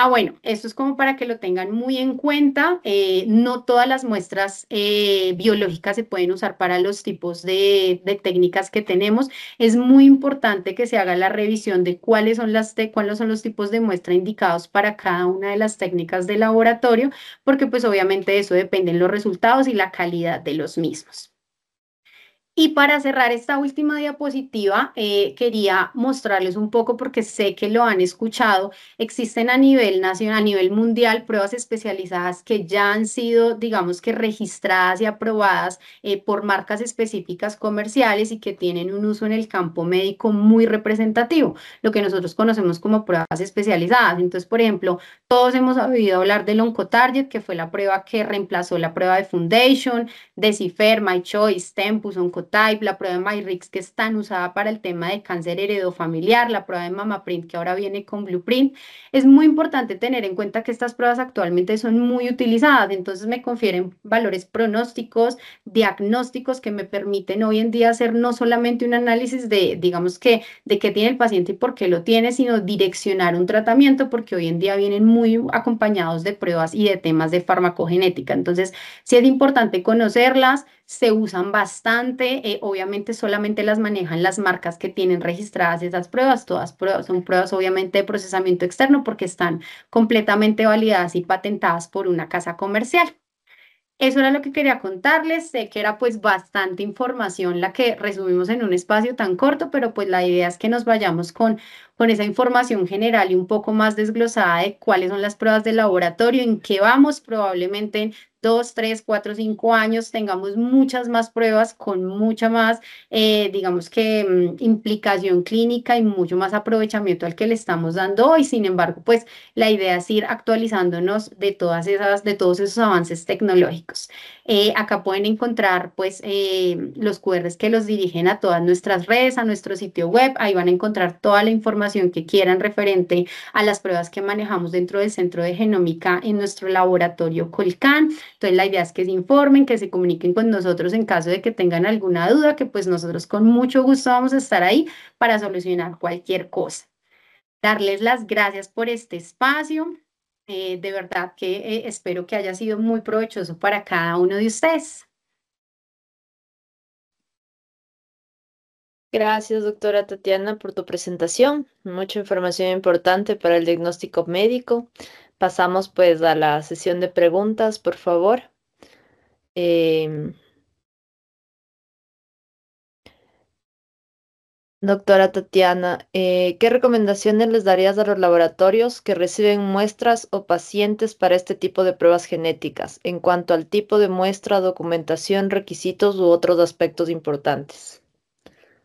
Bueno, esto es como para que lo tengan muy en cuenta. No todas las muestras biológicas se pueden usar para los tipos de técnicas que tenemos. Es muy importante que se haga la revisión de cuáles son cuáles son los tipos de muestra indicados para cada una de las técnicas de laboratorio, porque pues obviamente de eso dependen los resultados y la calidad de los mismos. Y para cerrar esta última diapositiva, quería mostrarles un poco, porque sé que lo han escuchado, existen a nivel nacional, a nivel mundial, pruebas especializadas que ya han sido, digamos que registradas y aprobadas por marcas específicas comerciales y que tienen un uso en el campo médico muy representativo, lo que nosotros conocemos como pruebas especializadas. Entonces, por ejemplo, todos hemos oído hablar del Oncotarget, que fue la prueba que reemplazó la prueba de Foundation, Decifer, MyChoice, Tempus, Oncotype, la prueba de MyRix, que es tan usada para el tema de cáncer heredofamiliar, la prueba de MammaPrint, que ahora viene con Blueprint. Es muy importante tener en cuenta que estas pruebas actualmente son muy utilizadas, entonces me confieren valores pronósticos, diagnósticos que me permiten hoy en día hacer no solamente un análisis de, digamos que, de qué tiene el paciente y por qué lo tiene, sino direccionar un tratamiento, porque hoy en día vienen muy acompañados de pruebas y de temas de farmacogenética. Entonces, sí es importante conocerlas, se usan bastante, obviamente solamente las manejan las marcas que tienen registradas esas pruebas, todas pruebas, son pruebas obviamente de procesamiento externo porque están completamente validadas y patentadas por una casa comercial. Eso era lo que quería contarles. Sé que era pues bastante información la que resumimos en un espacio tan corto, pero pues la idea es que nos vayamos con esa información general y un poco más desglosada de cuáles son las pruebas de laboratorio, en qué vamos. Probablemente en 2, 3, 4, 5 años tengamos muchas más pruebas con mucha más, digamos que, implicación clínica y mucho más aprovechamiento al que le estamos dando hoy. Sin embargo, pues la idea es ir actualizándonos de todos esos avances tecnológicos. Acá pueden encontrar pues los QRs que los dirigen a todas nuestras redes, a nuestro sitio web. Ahí van a encontrar toda la información que quieran referente a las pruebas que manejamos dentro del Centro de Genómica en nuestro laboratorio Colcan. Entonces la idea es que se informen, que se comuniquen con nosotros en caso de que tengan alguna duda, que pues nosotros con mucho gusto vamos a estar ahí para solucionar cualquier cosa. Darles las gracias por este espacio. De verdad que espero que haya sido muy provechoso para cada uno de ustedes. Gracias, doctora Tatiana, por tu presentación. Mucha información importante para el diagnóstico médico. Pasamos pues a la sesión de preguntas, por favor. Em, Doctora Tatiana, ¿qué recomendaciones les darías a los laboratorios que reciben muestras o pacientes para este tipo de pruebas genéticas en cuanto al tipo de muestra, documentación, requisitos u otros aspectos importantes?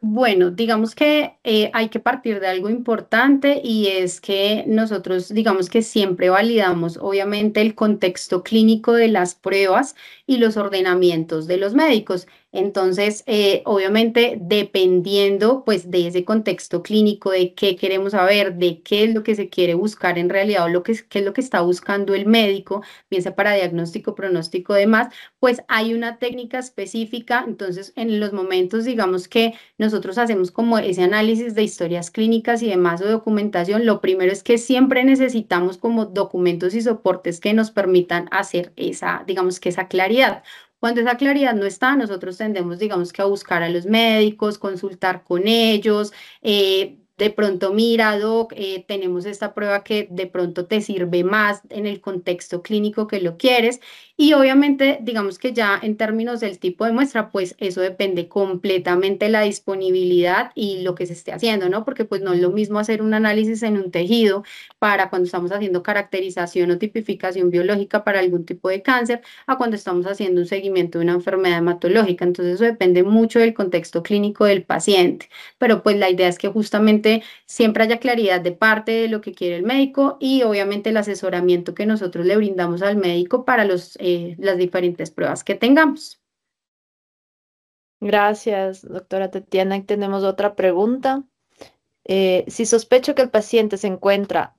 Bueno, digamos que hay que partir de algo importante y es que nosotros, digamos que siempre validamos, obviamente, el contexto clínico de las pruebas y los ordenamientos de los médicos. Entonces, obviamente, dependiendo pues de ese contexto clínico, de qué queremos saber, de qué es lo que se quiere buscar en realidad o qué es lo que está buscando el médico, bien sea para diagnóstico, pronóstico, demás, pues hay una técnica específica. Entonces, en los momentos, digamos que nosotros hacemos como ese análisis de historias clínicas y demás o documentación, lo primero es que siempre necesitamos como documentos y soportes que nos permitan hacer esa, digamos que esa claridad. Cuando esa claridad no está, nosotros tendemos, digamos que a buscar a los médicos, consultar con ellos, de pronto, mira, doc, tenemos esta prueba que de pronto te sirve más en el contexto clínico que lo quieres. Y obviamente, digamos que ya en términos del tipo de muestra, pues eso depende completamente de la disponibilidad y lo que se esté haciendo, ¿no? Porque pues no es lo mismo hacer un análisis en un tejido para cuando estamos haciendo caracterización o tipificación biológica para algún tipo de cáncer, a cuando estamos haciendo un seguimiento de una enfermedad hematológica. Entonces eso depende mucho del contexto clínico del paciente. Pero pues la idea es que justamente siempre haya claridad de parte de lo que quiere el médico y obviamente el asesoramiento que nosotros le brindamos al médico para las diferentes pruebas que tengamos. Gracias, doctora Tatiana. Y tenemos otra pregunta. Si sospecho que el paciente se encuentra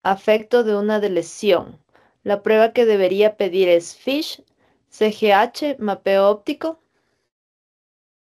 afecto de una de lesión, la prueba que debería pedir es FISH, CGH, mapeo óptico.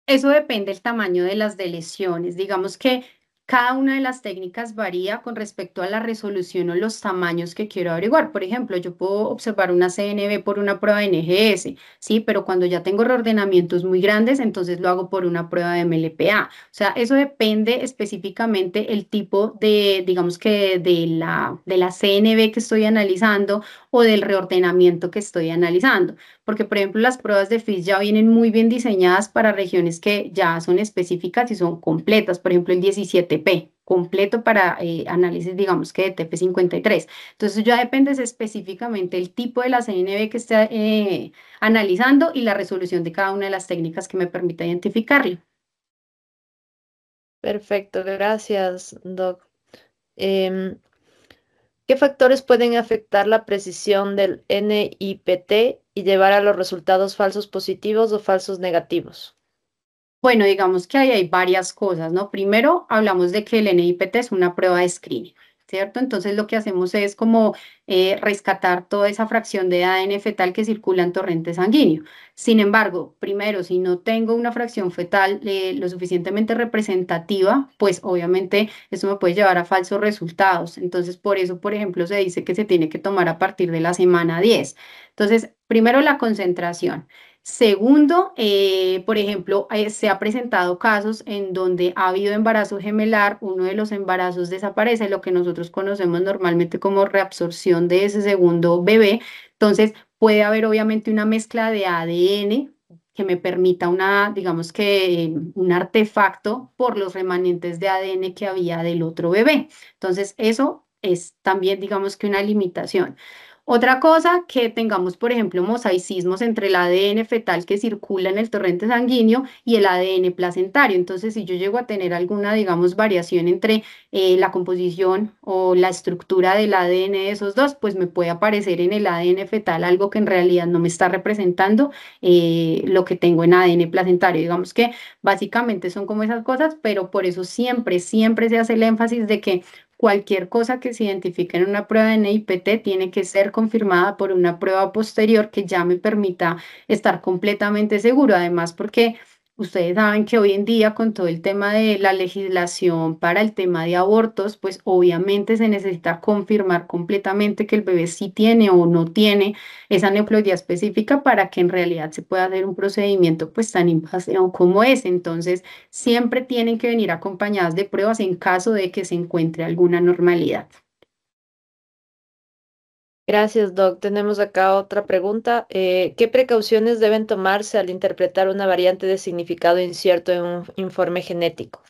Eso depende del tamaño de las lesiones. Digamos que cada una de las técnicas varía con respecto a la resolución o los tamaños que quiero averiguar. Por ejemplo, yo puedo observar una CNV por una prueba de NGS, ¿sí? Pero cuando ya tengo reordenamientos muy grandes, entonces lo hago por una prueba de MLPA. O sea, eso depende específicamente el tipo de, digamos que de la CNV que estoy analizando o del reordenamiento que estoy analizando, porque por ejemplo las pruebas de FIS ya vienen muy bien diseñadas para regiones que ya son específicas y son completas, por ejemplo el 17P, completo para análisis, digamos que de TP53. Entonces ya depende específicamente el tipo de la CNV que esté analizando y la resolución de cada una de las técnicas que me permita identificarlo. Perfecto, gracias, Doc. Em, ¿Qué factores pueden afectar la precisión del NIPT y llevar a los resultados falsos positivos o falsos negativos? Bueno, digamos que ahí hay varias cosas, ¿no? Primero, hablamos de que el NIPT es una prueba de screening, ¿cierto? Entonces, lo que hacemos es como rescatar toda esa fracción de ADN fetal que circula en torrente sanguíneo. Sin embargo, primero, si no tengo una fracción fetal lo suficientemente representativa, pues obviamente eso me puede llevar a falsos resultados. Entonces, por eso, por ejemplo, se dice que se tiene que tomar a partir de la semana 10. Entonces, primero la concentración. Segundo, por ejemplo, se ha presentado casos en donde ha habido embarazo gemelar, uno de los embarazos desaparece, lo que nosotros conocemos normalmente como reabsorción de ese segundo bebé. Entonces, puede haber obviamente una mezcla de ADN que me permita digamos que un artefacto por los remanentes de ADN que había del otro bebé. Entonces, eso es también, digamos que una limitación. Otra cosa, que tengamos, por ejemplo, mosaicismos entre el ADN fetal que circula en el torrente sanguíneo y el ADN placentario. Entonces, si yo llego a tener alguna, digamos, variación entre la composición o la estructura del ADN de esos dos, pues me puede aparecer en el ADN fetal algo que en realidad no me está representando lo que tengo en ADN placentario. Digamos que básicamente son como esas cosas, pero por eso siempre, siempre se hace el énfasis de que cualquier cosa que se identifique en una prueba de NIPT tiene que ser confirmada por una prueba posterior que ya me permita estar completamente seguro. Además, porque ustedes saben que hoy en día con todo el tema de la legislación para el tema de abortos, pues obviamente se necesita confirmar completamente que el bebé sí tiene o no tiene esa neoploidía específica para que en realidad se pueda hacer un procedimiento pues tan invasivo como ese. Entonces, siempre tienen que venir acompañadas de pruebas en caso de que se encuentre alguna normalidad. Gracias, Doc. Tenemos acá otra pregunta. ¿Qué precauciones deben tomarse al interpretar una variante de significado incierto en un informe genético?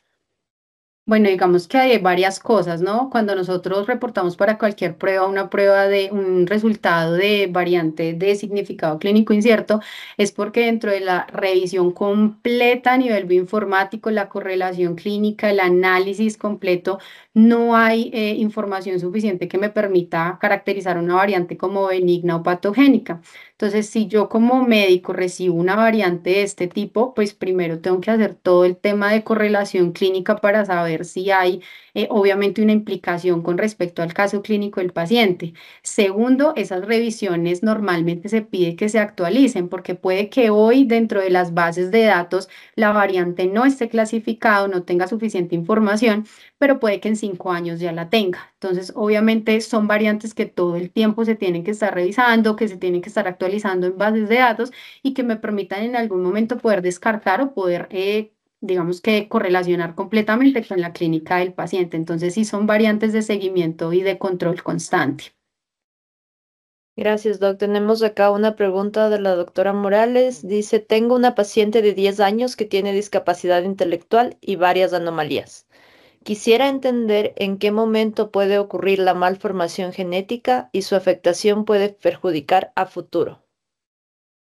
Bueno, digamos que hay varias cosas, ¿no? Cuando nosotros reportamos para cualquier prueba una prueba de un resultado de variante de significado clínico incierto, es porque dentro de la revisión completa a nivel bioinformático, la correlación clínica, el análisis completo, no hay información suficiente que me permita caracterizar una variante como benigna o patogénica. Entonces, si yo como médico recibo una variante de este tipo, pues primero tengo que hacer todo el tema de correlación clínica para saber si hay obviamente una implicación con respecto al caso clínico del paciente. Segundo, esas revisiones normalmente se pide que se actualicen porque puede que hoy dentro de las bases de datos la variante no esté clasificada o no tenga suficiente información, pero puede que en 5 años ya la tenga. Entonces, obviamente son variantes que todo el tiempo se tienen que estar revisando, que se tienen que estar actualizando en bases de datos y que me permitan en algún momento poder descartar o poder, digamos que correlacionar completamente con la clínica del paciente. Entonces, sí son variantes de seguimiento y de control constante. Gracias, Doc. Tenemos acá una pregunta de la doctora Morales. Dice, tengo una paciente de 10 años que tiene discapacidad intelectual y varias anomalías. Quisiera entender en qué momento puede ocurrir la malformación genética y su afectación puede perjudicar a futuro.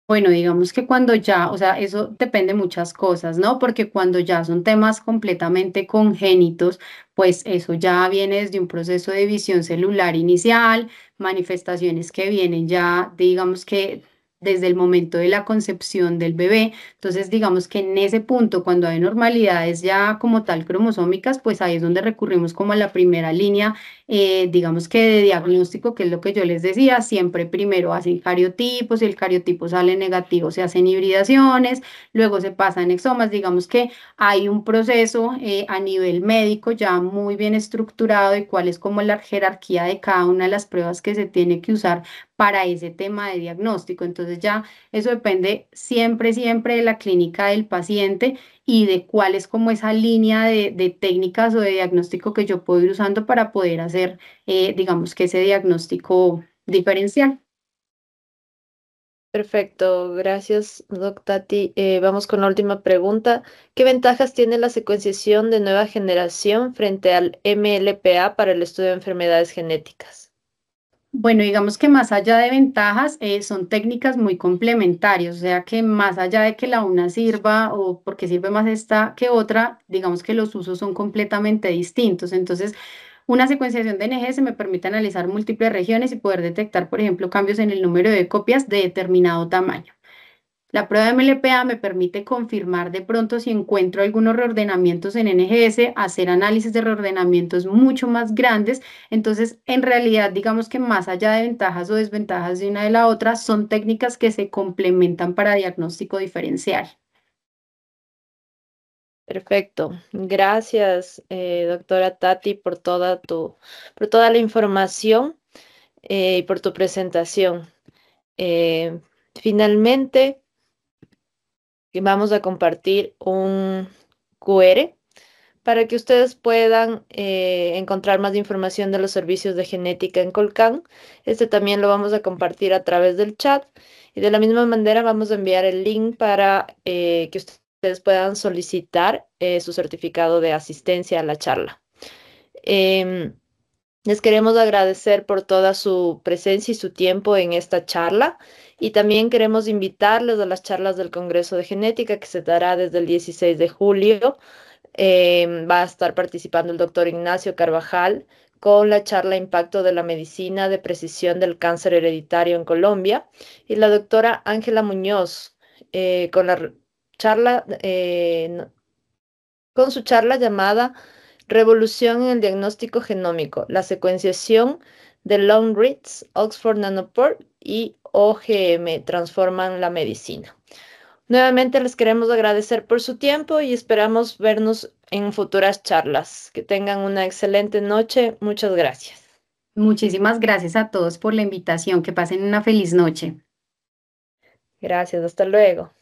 Bueno, digamos que cuando ya, o sea, eso depende de muchas cosas, ¿no? Porque cuando ya son temas completamente congénitos, pues eso ya viene desde un proceso de división celular inicial, manifestaciones que vienen ya, digamos que desde el momento de la concepción del bebé. Entonces, digamos que en ese punto, cuando hay normalidades ya como tal cromosómicas, pues ahí es donde recurrimos como a la primera línea digamos que de diagnóstico, que es lo que yo les decía, siempre primero hacen cariotipos, si el cariotipo sale negativo se hacen hibridaciones, luego se pasan exomas, digamos que hay un proceso a nivel médico ya muy bien estructurado y cuál es como la jerarquía de cada una de las pruebas que se tiene que usar para ese tema de diagnóstico. Entonces ya eso depende siempre, siempre de la clínica del paciente y de cuál es como esa línea de técnicas o de diagnóstico que yo puedo ir usando para poder hacer, digamos que ese diagnóstico diferencial. Perfecto, gracias, Doc Tati. Vamos con la última pregunta. ¿Qué ventajas tiene la secuenciación de nueva generación frente al MLPA para el estudio de enfermedades genéticas? Bueno, digamos que más allá de ventajas, son técnicas muy complementarias, o sea que más allá de que la una sirva o porque sirve más esta que otra, digamos que los usos son completamente distintos. Entonces, una secuenciación de NGS me permite analizar múltiples regiones y poder detectar, por ejemplo, cambios en el número de copias de determinado tamaño. La prueba de MLPA me permite confirmar de pronto si encuentro algunos reordenamientos en NGS, hacer análisis de reordenamientos mucho más grandes. Entonces, en realidad, digamos que más allá de ventajas o desventajas de una de la otra, son técnicas que se complementan para diagnóstico diferencial. Perfecto. Gracias, doctora Tati, por toda la información y por tu presentación. Eh, Finalmente, vamos a compartir un QR para que ustedes puedan encontrar más información de los servicios de genética en Colcán. Este también lo vamos a compartir a través del chat y de la misma manera vamos a enviar el link para que ustedes puedan solicitar su certificado de asistencia a la charla. Em, Les queremos agradecer por toda su presencia y su tiempo en esta charla y también queremos invitarles a las charlas del Congreso de Genética que se dará desde el 16 de julio. Va a estar participando el doctor Ignacio Carvajal con la charla Impacto de la Medicina de Precisión del Cáncer Hereditario en Colombia y la doctora Ángela Muñoz con la charla con su charla llamada Revolución en el diagnóstico genómico, la secuenciación de long reads, Oxford Nanopore y OGM transforman la medicina. Nuevamente les queremos agradecer por su tiempo y esperamos vernos en futuras charlas. Que tengan una excelente noche. Muchas gracias. Muchísimas gracias a todos por la invitación. Que pasen una feliz noche. Gracias, hasta luego.